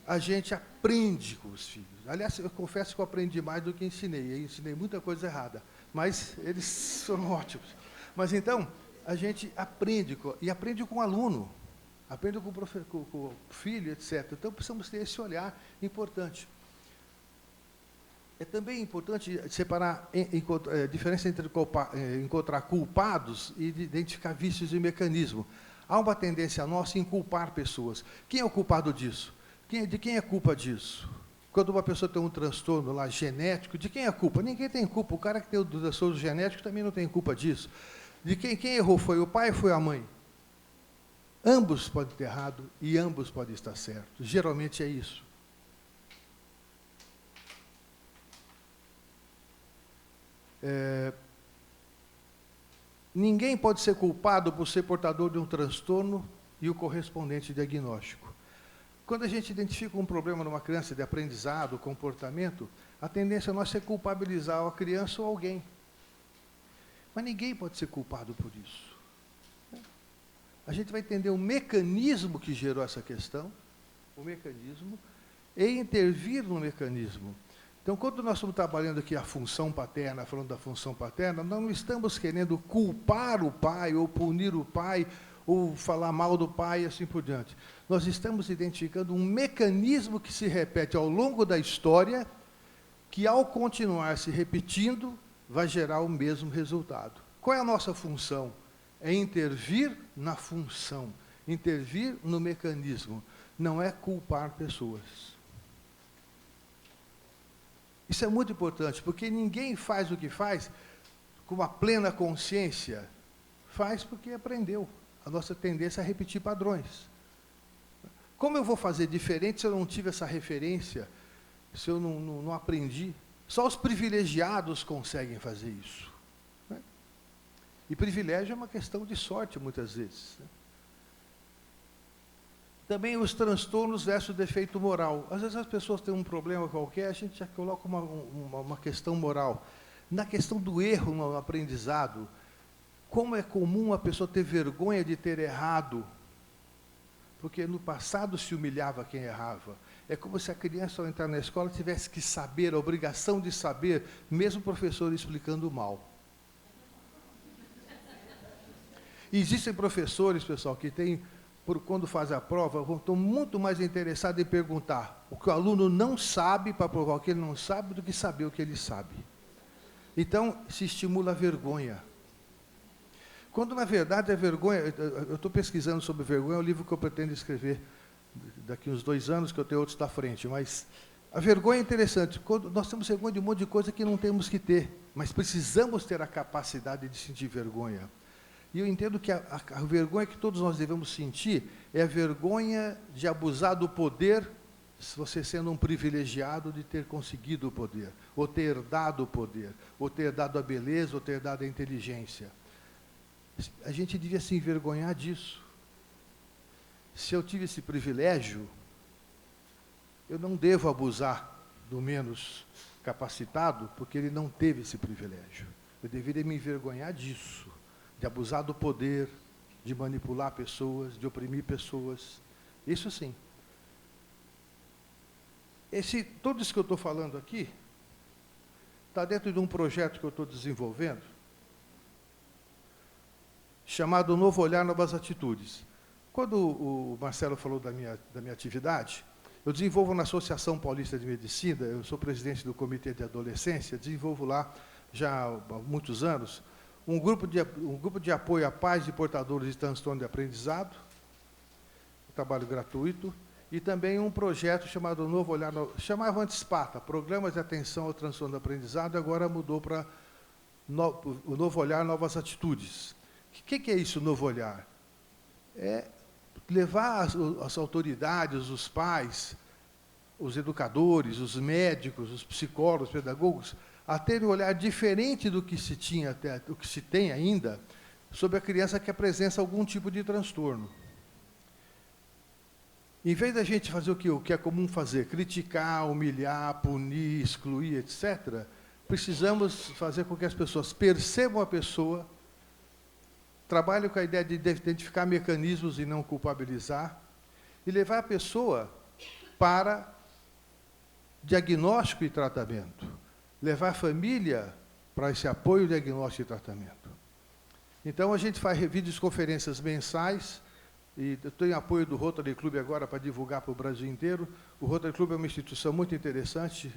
Speaker 5: A gente aprende com os filhos. Aliás, eu confesso que eu aprendi mais do que ensinei. Eu ensinei muita coisa errada, mas eles são ótimos. Mas então, a gente aprende, e aprende com o aluno, aprende com o filho, etc. Então, precisamos ter esse olhar importante. É também importante separar a diferença entre encontrar culpados e identificar vícios e mecanismo. Há uma tendência nossa em culpar pessoas. Quem é o culpado disso? De quem é a culpa disso? Quando uma pessoa tem um transtorno lá genético, de quem é a culpa? Ninguém tem culpa. O cara que tem o transtorno genético também não tem culpa disso. De quem errou? Foi o pai ou foi a mãe? Ambos podem ter errado e ambos podem estar certos. Geralmente é isso. Ninguém pode ser culpado por ser portador de um transtorno e o correspondente diagnóstico. Quando a gente identifica um problema numa criança de aprendizado, comportamento, a tendência nossa é culpabilizar a criança ou alguém. Mas ninguém pode ser culpado por isso. a gente vai entender o mecanismo que gerou essa questão, o mecanismo, e intervir no mecanismo. Então, quando nós estamos trabalhando aqui a função paterna, falando da função paterna, nós não estamos querendo culpar o pai, ou punir o pai, ou falar mal do pai e assim por diante. Nós estamos identificando um mecanismo que se repete ao longo da história, que ao continuar se repetindo, vai gerar o mesmo resultado. Qual é a nossa função? É intervir na função, intervir no mecanismo, não é culpar pessoas. Isso é muito importante, porque ninguém faz o que faz com uma plena consciência. Faz porque aprendeu. A nossa tendência é repetir padrões. Como eu vou fazer diferente se eu não tive essa referência, se eu não aprendi? Só os privilegiados conseguem fazer isso. Né? E privilégio é uma questão de sorte, muitas vezes. Né? Também os transtornos versus defeito moral. Às vezes as pessoas têm um problema qualquer, a gente já coloca uma questão moral. Na questão do erro no aprendizado, como é comum a pessoa ter vergonha de ter errado, porque no passado se humilhava quem errava. É como se a criança, ao entrar na escola, tivesse que saber, a obrigação de saber, mesmo o professor explicando mal. E existem professores, pessoal, que têm, quando fazem a prova, estão muito mais interessados em perguntar o que o aluno não sabe, para provar o que ele não sabe, do que saber o que ele sabe. Então, se estimula a vergonha. Quando, na verdade, a vergonha... Eu estou pesquisando sobre vergonha, é o livro que eu pretendo escrever daqui uns 2 anos, que eu tenho outros da frente, mas a vergonha é interessante. Quando nós temos vergonha de um monte de coisa que não temos que ter, mas precisamos ter a capacidade de sentir vergonha. E eu entendo que a vergonha que todos nós devemos sentir é a vergonha de abusar do poder, você sendo um privilegiado de ter conseguido o poder, ou ter dado o poder, ou ter dado a beleza, ou ter dado a inteligência. A gente devia se envergonhar disso. Se eu tive esse privilégio, eu não devo abusar do menos capacitado, porque ele não teve esse privilégio. Eu deveria me envergonhar disso, de abusar do poder, de manipular pessoas, de oprimir pessoas. Isso sim. Tudo isso que eu estou falando aqui está dentro de um projeto que eu estou desenvolvendo, chamado Novo Olhar, Novas Atitudes. Quando o Marcelo falou da minha atividade, eu desenvolvo na Associação Paulista de Medicina, eu sou presidente do Comitê de Adolescência, desenvolvo lá, já há muitos anos, um grupo de apoio a pais de portadores de transtorno de aprendizado, trabalho gratuito, e também um projeto chamado Novo Olhar, chamava antes PATA, Programas de Atenção ao Transtorno do Aprendizado, agora mudou para o Novo Olhar, Novas Atitudes. O que é isso, Novo Olhar? É levar as autoridades, os pais, os educadores, os médicos, os psicólogos, os pedagogos, a ter um olhar diferente do que se tinha até, do que se tem ainda, sobre a criança que apresenta algum tipo de transtorno. Em vez da gente fazer o que é comum fazer, criticar, humilhar, punir, excluir, etc., precisamos fazer com que as pessoas percebam a pessoa, trabalhem com a ideia de identificar mecanismos e não culpabilizar, e levar a pessoa para diagnóstico e tratamento. Levar a família para esse apoio, diagnóstico e tratamento. Então, a gente faz videoconferências mensais, e eu tenho apoio do Rotary Club agora para divulgar para o Brasil inteiro. O Rotary Club é uma instituição muito interessante,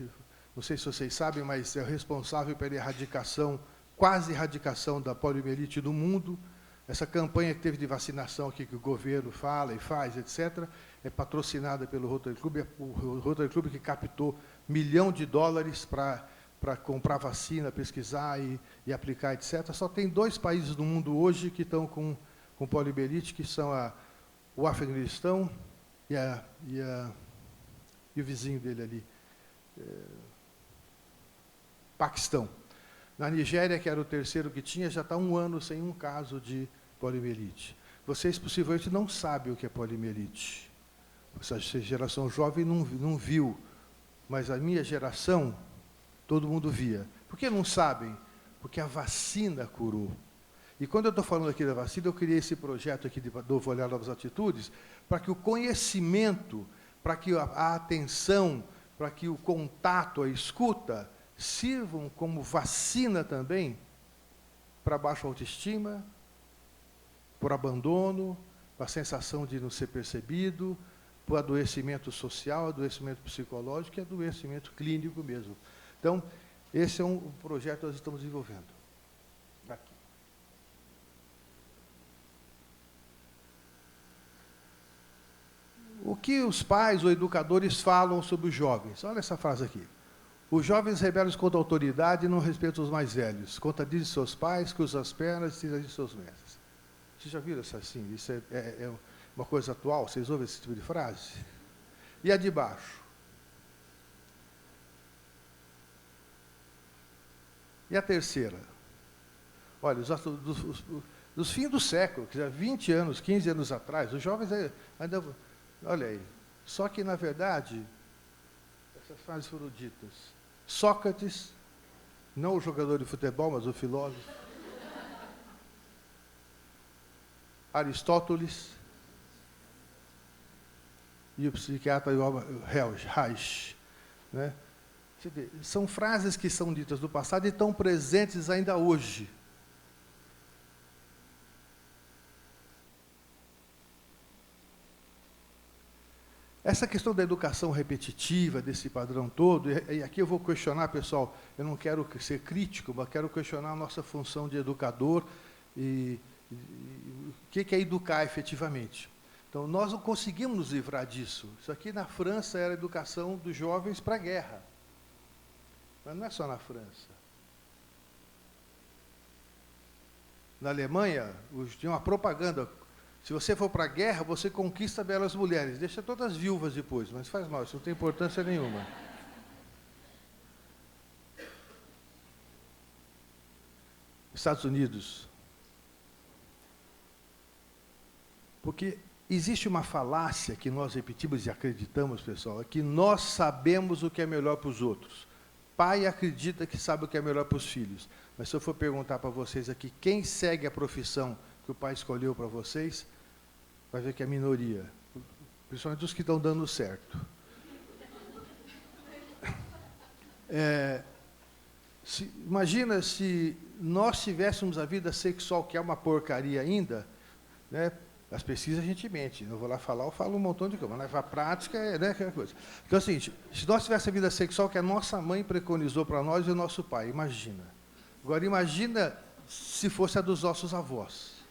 Speaker 5: não sei se vocês sabem, mas é responsável pela erradicação, quase erradicação da poliomielite no mundo. Essa campanha que teve de vacinação aqui, que o governo fala e faz, etc., é patrocinada pelo Rotary Club, é o Rotary Club que captou $1 milhão para comprar vacina, pesquisar e aplicar, etc. Só tem 2 países no mundo hoje que estão com poliomielite, que são o Afeganistão e o vizinho dele ali, Paquistão. Na Nigéria, que era o terceiro que tinha, já está 1 ano sem um caso de poliomielite. Vocês possivelmente não sabem o que é poliomielite. Essa geração jovem não viu, mas a minha geração, todo mundo via. Por que não sabem? Porque a vacina curou. E quando eu estou falando aqui da vacina, eu criei esse projeto aqui de Novo Olhar, Novas Atitudes, para que o conhecimento, para que a atenção, para que o contato, a escuta, sirvam como vacina também para baixa autoestima, por abandono, para a sensação de não ser percebido, por adoecimento social, adoecimento psicológico e adoecimento clínico mesmo. Então, esse é um projeto que nós estamos desenvolvendo. Aqui. O que os pais ou educadores falam sobre os jovens? Olha essa frase aqui. Os jovens rebeldes contra a autoridade e não respeitam os mais velhos. Contradizem seus pais, cruzam as pernas e tiram de seus mestres. Vocês já viram isso assim? Isso é uma coisa atual? Vocês ouvem esse tipo de frase? E a de baixo? E a terceira? Olha, dos fins do século, que já 20 anos, 15 anos atrás, os jovens ainda... Olha aí. Só que, na verdade, essas frases foram ditas. Sócrates, não o jogador de futebol, mas o filósofo. Aristóteles e o psiquiatra Reich. Né? São frases que são ditas do passado e estão presentes ainda hoje. Essa questão da educação repetitiva, desse padrão todo, e aqui eu vou questionar, pessoal, eu não quero ser crítico, mas quero questionar a nossa função de educador e o que é educar efetivamente. Então, nós não conseguimos nos livrar disso. Isso aqui na França era a educação dos jovens para a guerra. Mas não é só na França. Na Alemanha, tinha uma propaganda. Se você for para a guerra, você conquista belas mulheres. Deixa todas viúvas depois, mas faz mal, isso não tem importância nenhuma. Estados Unidos. Porque existe uma falácia que nós repetimos e acreditamos, pessoal, é que nós sabemos o que é melhor para os outros. Pai acredita que sabe o que é melhor para os filhos. Mas se eu for perguntar para vocês aqui, quem segue a profissão que o pai escolheu para vocês, vai ver que é a minoria. Principalmente os que estão dando certo. Imagina se nós tivéssemos a vida sexual, que é uma porcaria ainda, né? As pesquisas a gente mente, não vou lá falar, eu falo um montão de coisa, mas a prática é, né, aquela coisa. Então é o seguinte, se nós tivéssemos a vida sexual que a nossa mãe preconizou para nós e o nosso pai, imagina. Agora imagina se fosse a dos nossos avós.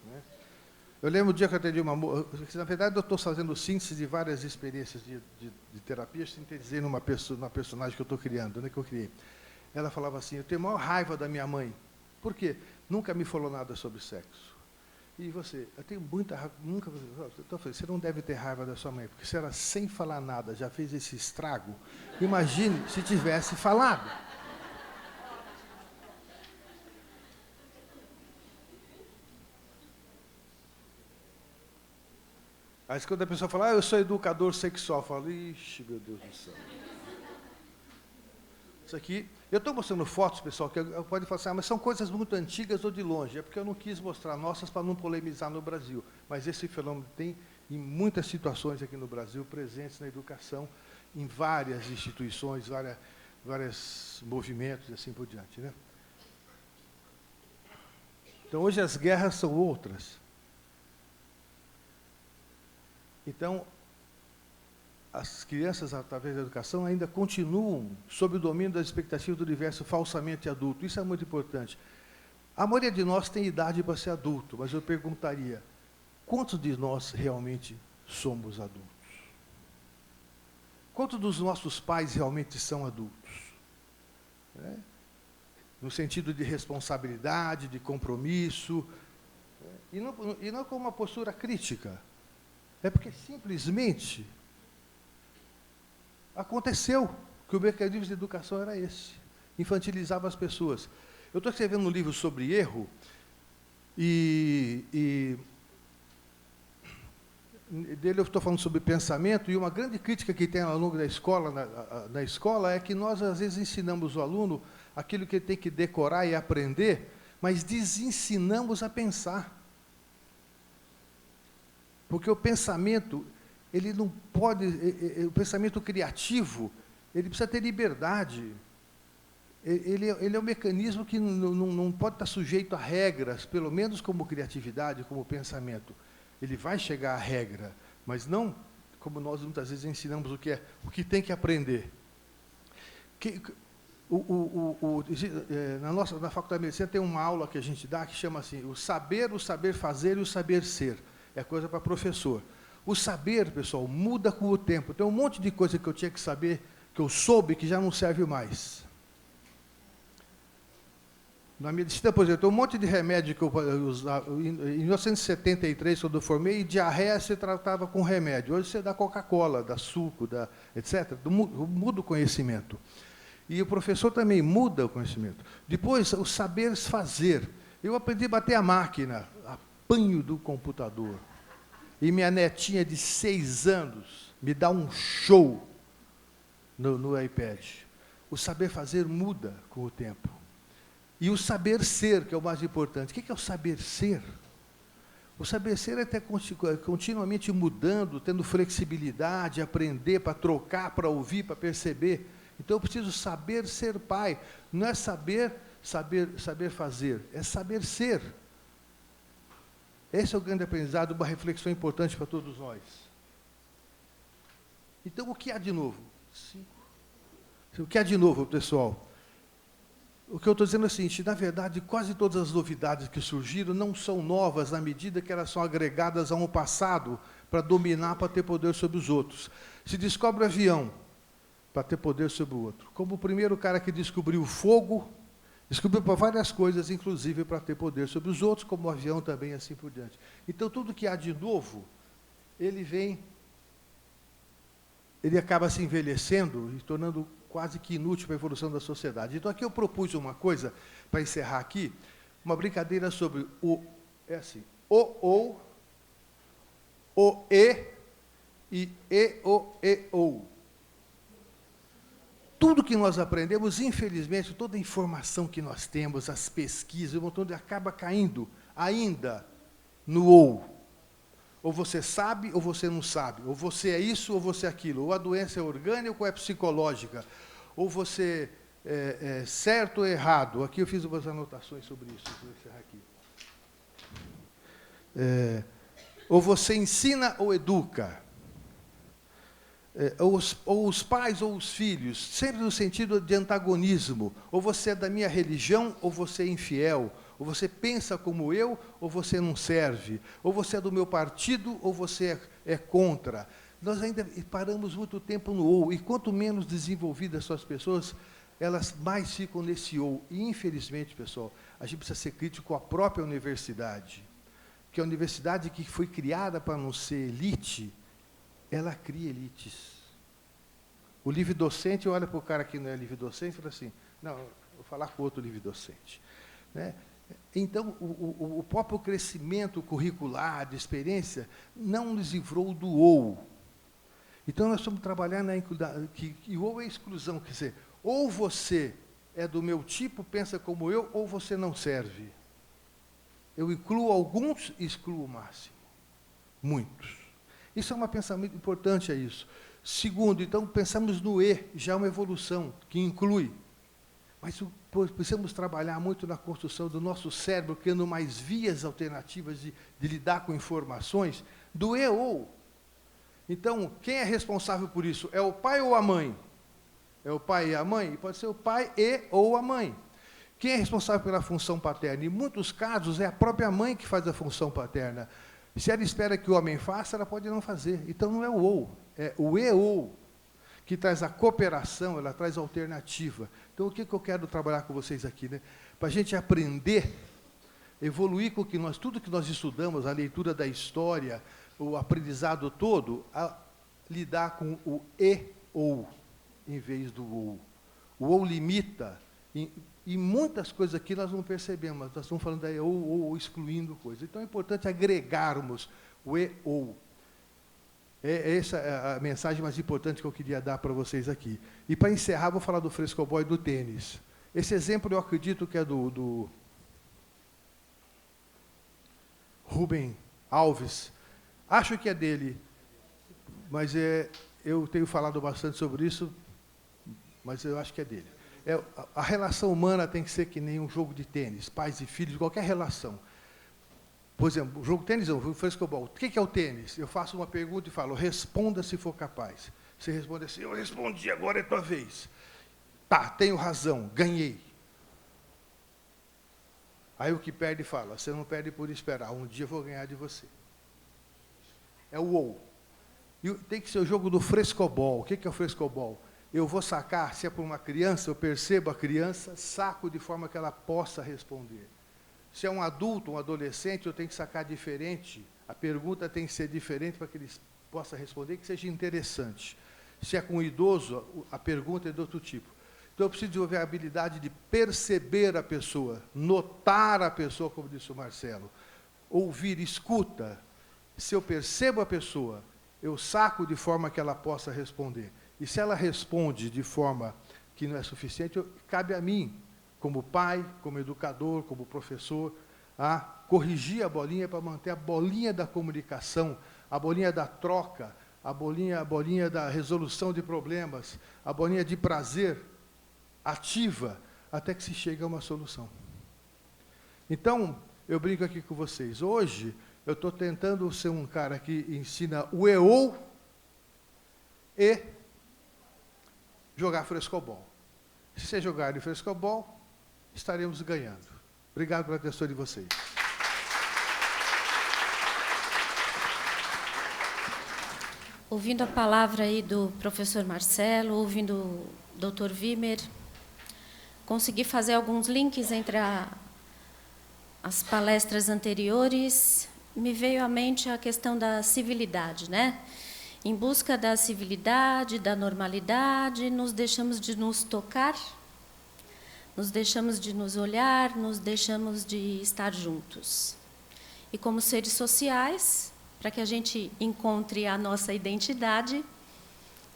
Speaker 5: Né? Eu lembro o dia que eu atendi uma moça, na verdade eu estou fazendo síntese de várias experiências de terapia, sintetizei numa personagem que eu estou criando, né, que eu criei. Ela falava assim, eu tenho a maior raiva da minha mãe. Por quê? Nunca me falou nada sobre sexo. E você? Eu tenho muita raiva, nunca... Então, você não deve ter raiva da sua mãe, porque se ela, sem falar nada, já fez esse estrago, imagine se tivesse falado. Aí quando a pessoa fala, eu sou educador sexual, eu falo, ixi, meu Deus do céu. Isso aqui, eu estou mostrando fotos, pessoal, que pode falar assim, mas são coisas muito antigas ou de longe, é porque eu não quis mostrar nossas para não polemizar no Brasil. Mas esse fenômeno tem em muitas situações aqui no Brasil, presentes na educação, em várias instituições, vários movimentos e assim por diante. Né? Então, hoje as guerras são outras. Então, as crianças, através da educação, ainda continuam sob o domínio das expectativas do universo falsamente adulto. Isso é muito importante. A maioria de nós tem idade para ser adulto, mas eu perguntaria, quantos de nós realmente somos adultos? Quantos dos nossos pais realmente são adultos? No sentido de responsabilidade, de compromisso, e não com uma postura crítica. É porque simplesmente aconteceu que o mecanismo de educação era esse, infantilizava as pessoas. Eu estou escrevendo um livro sobre erro, e dele eu estou falando sobre pensamento, e uma grande crítica que tem ao longo da escola, na escola, é que nós às vezes ensinamos o aluno aquilo que ele tem que decorar e aprender, mas desensinamos a pensar. Porque o pensamento, ele não pode, o pensamento criativo, ele precisa ter liberdade. Ele é um mecanismo que não pode estar sujeito a regras, pelo menos como criatividade, como pensamento. Ele vai chegar à regra, mas não como nós muitas vezes ensinamos o que tem que aprender. Na Faculdade de Medicina tem uma aula que a gente dá que chama assim, o saber fazer e o saber ser. É coisa para professor. O saber, pessoal, muda com o tempo. Tem um monte de coisa que eu tinha que saber, que eu soube, que já não serve mais. Na medicina, por exemplo, tem um monte de remédio que eu usava. Em 1973, quando eu formei, diarreia se tratava com remédio. Hoje você dá Coca-Cola, dá suco, dá etc. Muda o conhecimento. E o professor também muda o conhecimento. Depois, o saber fazer. Eu aprendi a bater a máquina, apanho do computador. E minha netinha de 6 anos me dá um show no iPad. O saber fazer muda com o tempo. E o saber ser, que é o mais importante. O que é o saber ser? O saber ser é até continuamente mudando, tendo flexibilidade, aprender para trocar, para ouvir, para perceber. Então eu preciso saber ser pai. Não é saber fazer, é saber ser. Esse é o grande aprendizado, uma reflexão importante para todos nós. Então, o que há de novo? 5. O que há de novo, pessoal? O que eu estou dizendo é o seguinte, na verdade, quase todas as novidades que surgiram não são novas na medida que elas são agregadas a um passado para dominar, para ter poder sobre os outros. Se descobre o avião para ter poder sobre o outro. Como o primeiro cara que descobriu o fogo, descobriu para várias coisas, inclusive para ter poder sobre os outros, como o avião também, assim por diante. Então, tudo que há de novo, ele acaba se envelhecendo e tornando quase que inútil para a evolução da sociedade. Então, aqui eu propus uma coisa, para encerrar aqui, uma brincadeira sobre o ou. Tudo que nós aprendemos, infelizmente, toda a informação que nós temos, as pesquisas, o montão acaba caindo ainda no ou. Ou você sabe ou você não sabe. Ou você é isso ou você é aquilo. Ou a doença é orgânica ou é psicológica. Ou você é certo ou errado. Aqui eu fiz umas anotações sobre isso. Vou encerrar aqui. Ou você ensina ou educa. Ou os pais ou os filhos, sempre no sentido de antagonismo. Ou você é da minha religião ou você é infiel. Ou você pensa como eu, ou você não serve. Ou você é do meu partido, ou você é contra. Nós ainda paramos muito tempo no ou. E quanto menos desenvolvidas são as pessoas, elas mais ficam nesse ou. E, infelizmente, pessoal, a gente precisa ser crítico com a própria universidade. Porque a universidade que foi criada para não ser elite, ela cria elites. O livre docente olha para o cara que não é livre docente e fala assim, não, vou falar com outro livre docente. Né? Então, o próprio crescimento curricular, de experiência, não nos livrou do ou. Então, nós vamos trabalhar que o ou é exclusão, quer dizer, ou você é do meu tipo, pensa como eu, ou você não serve. Eu incluo alguns e excluo o máximo. Muitos. Isso é um pensamento importante, é isso. Segundo, então, pensamos no E, já é uma evolução, que inclui. Mas precisamos trabalhar muito na construção do nosso cérebro, criando mais vias alternativas de lidar com informações, do E ou. Então, quem é responsável por isso? É o pai ou a mãe? É o pai e a mãe? Pode ser o pai e ou a mãe. Quem é responsável pela função paterna? Em muitos casos, é a própria mãe que faz a função paterna. Se ela espera que o homem faça, ela pode não fazer. Então, não é o ou, é o e ou, que traz a cooperação, ela traz a alternativa. Então, o que eu quero trabalhar com vocês aqui? Né? Para a gente aprender, evoluir com tudo que nós estudamos, a leitura da história, o aprendizado todo, a lidar com o e ou, em vez do ou. O ou limita, e muitas coisas aqui nós não percebemos, nós estamos falando da e ou excluindo coisas. Então, é importante agregarmos o e ou. Essa é a mensagem mais importante que eu queria dar para vocês aqui. E, para encerrar, vou falar do frescobol e do tênis. Esse exemplo, eu acredito que é do Rubem Alves. Acho que é dele, mas eu tenho falado bastante sobre isso, mas eu acho que é dele. A relação humana tem que ser que nem um jogo de tênis, pais e filhos, qualquer relação. Por exemplo, o jogo de tênis, o frescobol. O que é o tênis? Eu faço uma pergunta e falo, responda se for capaz. Você responde assim, eu respondi, agora é tua vez. Tá, tenho razão, ganhei. Aí o que perde fala, você não perde por esperar, um dia eu vou ganhar de você. É o ou. E tem que ser o jogo do frescobol. O que é o frescobol? Eu vou sacar, se é para uma criança, eu percebo a criança, saco de forma que ela possa responder. Se é um adulto, um adolescente, eu tenho que sacar diferente. A pergunta tem que ser diferente para que ele possa responder, que seja interessante. Se é com um idoso, a pergunta é de outro tipo. Então, eu preciso desenvolver a habilidade de perceber a pessoa, notar a pessoa, como disse o Marcelo. Ouvir, escuta. Se eu percebo a pessoa, eu saco de forma que ela possa responder. E se ela responde de forma que não é suficiente, cabe a mim, como pai, como educador, como professor, a corrigir a bolinha para manter a bolinha da comunicação, a bolinha da troca, a bolinha da resolução de problemas, a bolinha de prazer ativa, até que se chegue a uma solução. Então, eu brinco aqui com vocês. Hoje, eu estou tentando ser um cara que ensina o EO e jogar frescobol. Se você jogar de frescobol, estaremos ganhando. Obrigado pela atenção de vocês.
Speaker 2: Ouvindo a palavra aí do professor Marcelo, ouvindo o Dr. Wimmer, consegui fazer alguns links entre as palestras anteriores. Me veio à mente a questão da civilidade, né? Em busca da civilidade, da normalidade, nos deixamos de nos tocar, nos deixamos de nos olhar, nos deixamos de estar juntos. E como seres sociais, para que a gente encontre a nossa identidade,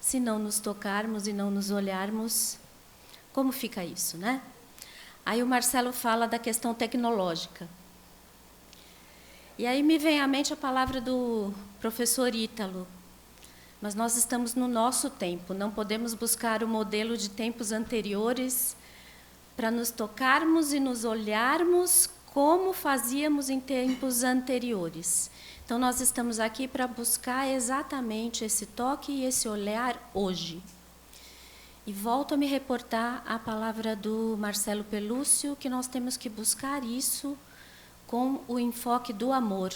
Speaker 2: se não nos tocarmos e não nos olharmos, como fica isso, né? Aí o Marcelo fala da questão tecnológica. E aí me vem à mente a palavra do professor Ítalo. Mas nós estamos no nosso tempo, não podemos buscar o modelo de tempos anteriores para nos tocarmos e nos olharmos como fazíamos em tempos anteriores. Então, nós estamos aqui para buscar exatamente esse toque e esse olhar hoje. E volto a me reportar à palavra do Marcelo Pelúcio, que nós temos que buscar isso com o enfoque do amor.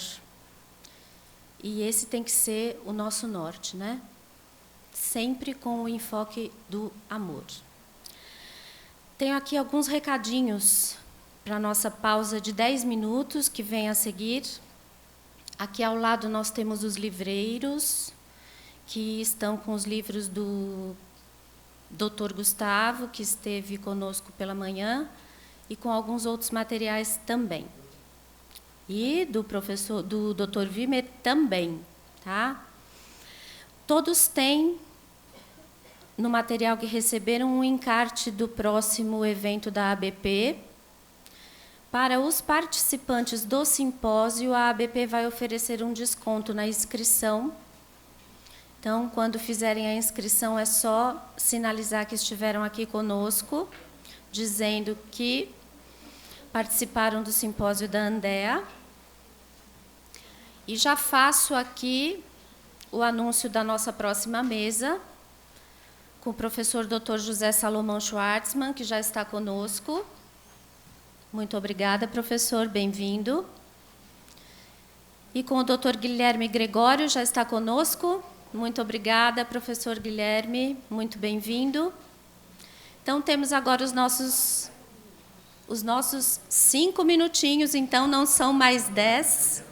Speaker 2: E esse tem que ser o nosso norte, né? Sempre com o enfoque do amor. Tenho aqui alguns recadinhos para a nossa pausa de 10 minutos, que vem a seguir. Aqui ao lado nós temos os livreiros, que estão com os livros do Dr. Gustavo, que esteve conosco pela manhã, e com alguns outros materiais também. E do Dr. Wimmer também, tá? Todos têm, no material que receberam, um encarte do próximo evento da ABP. Para os participantes do simpósio, a ABP vai oferecer um desconto na inscrição. Então, quando fizerem a inscrição, é só sinalizar que estiveram aqui conosco, dizendo que participaram do simpósio da Andea. E já faço aqui o anúncio da nossa próxima mesa, com o professor Dr. José Salomão Schwartzman, que já está conosco. Muito obrigada, professor, bem-vindo. E com o Dr. Guilherme Gregório, já está conosco. Muito obrigada, professor Guilherme, muito bem-vindo. Então, temos agora os nossos 5 minutinhos, então não são mais 10.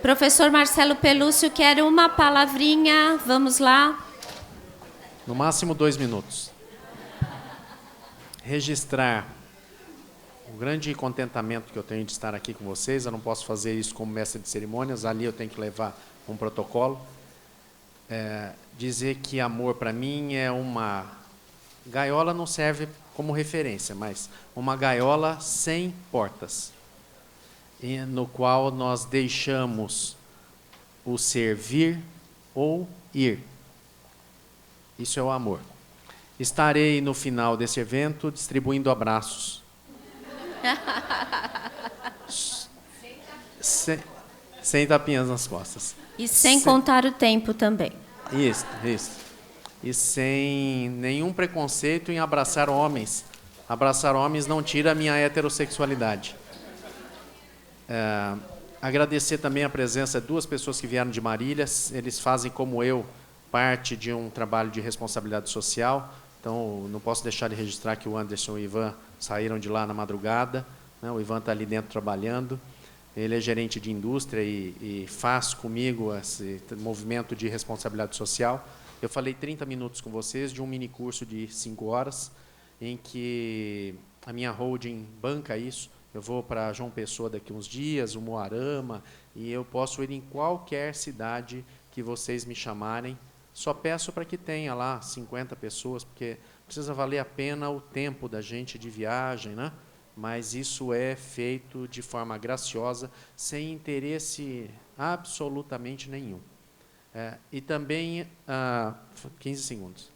Speaker 2: Professor Marcelo Pelúcio, quer uma palavrinha, vamos lá.
Speaker 1: No máximo 2 minutos. Registrar o grande contentamento que eu tenho de estar aqui com vocês. Eu não posso fazer isso como mestre de cerimônias, ali eu tenho que levar um protocolo. Dizer que amor para mim é uma... Gaiola não serve como referência, mas uma gaiola sem portas, no qual nós deixamos o servir ou ir. Isso é o amor. Estarei no final desse evento distribuindo abraços. Sem tapinhas nas costas.
Speaker 2: E sem contar o tempo também.
Speaker 1: Isso. E sem nenhum preconceito em abraçar homens. Abraçar homens não tira a minha heterossexualidade. Agradecer também a presença de 2 pessoas que vieram de Marília. Eles fazem, como eu, parte de um trabalho de responsabilidade social. Então, não posso deixar de registrar que o Anderson e o Ivan saíram de lá na madrugada, né? O Ivan está ali dentro trabalhando. Ele é gerente de indústria e faz comigo esse movimento de responsabilidade social. Eu falei 30 minutos com vocês de um mini curso de 5 horas, em que a minha holding banca isso. Eu vou para João Pessoa daqui uns dias, o Moarama, e eu posso ir em qualquer cidade que vocês me chamarem. Só peço para que tenha lá 50 pessoas, porque precisa valer a pena o tempo da gente de viagem, né? Mas isso é feito de forma graciosa, sem interesse absolutamente nenhum. E também, 15 segundos,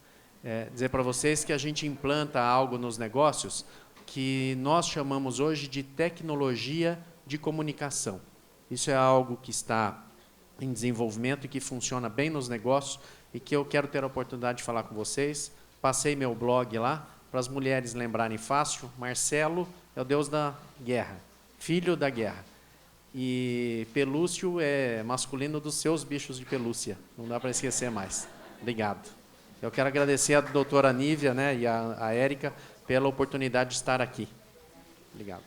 Speaker 1: dizer para vocês que a gente implanta algo nos negócios que nós chamamos hoje de tecnologia de comunicação. Isso é algo que está em desenvolvimento e que funciona bem nos negócios e que eu quero ter a oportunidade de falar com vocês. Passei meu blog lá, para as mulheres lembrarem fácil. Marcelo é o deus da guerra, filho da guerra. E Pelúcio é masculino dos seus bichos de pelúcia. Não dá para esquecer mais. Obrigado. Eu quero agradecer a doutora Nívia, né, e a Érica pela oportunidade de estar aqui. Obrigado.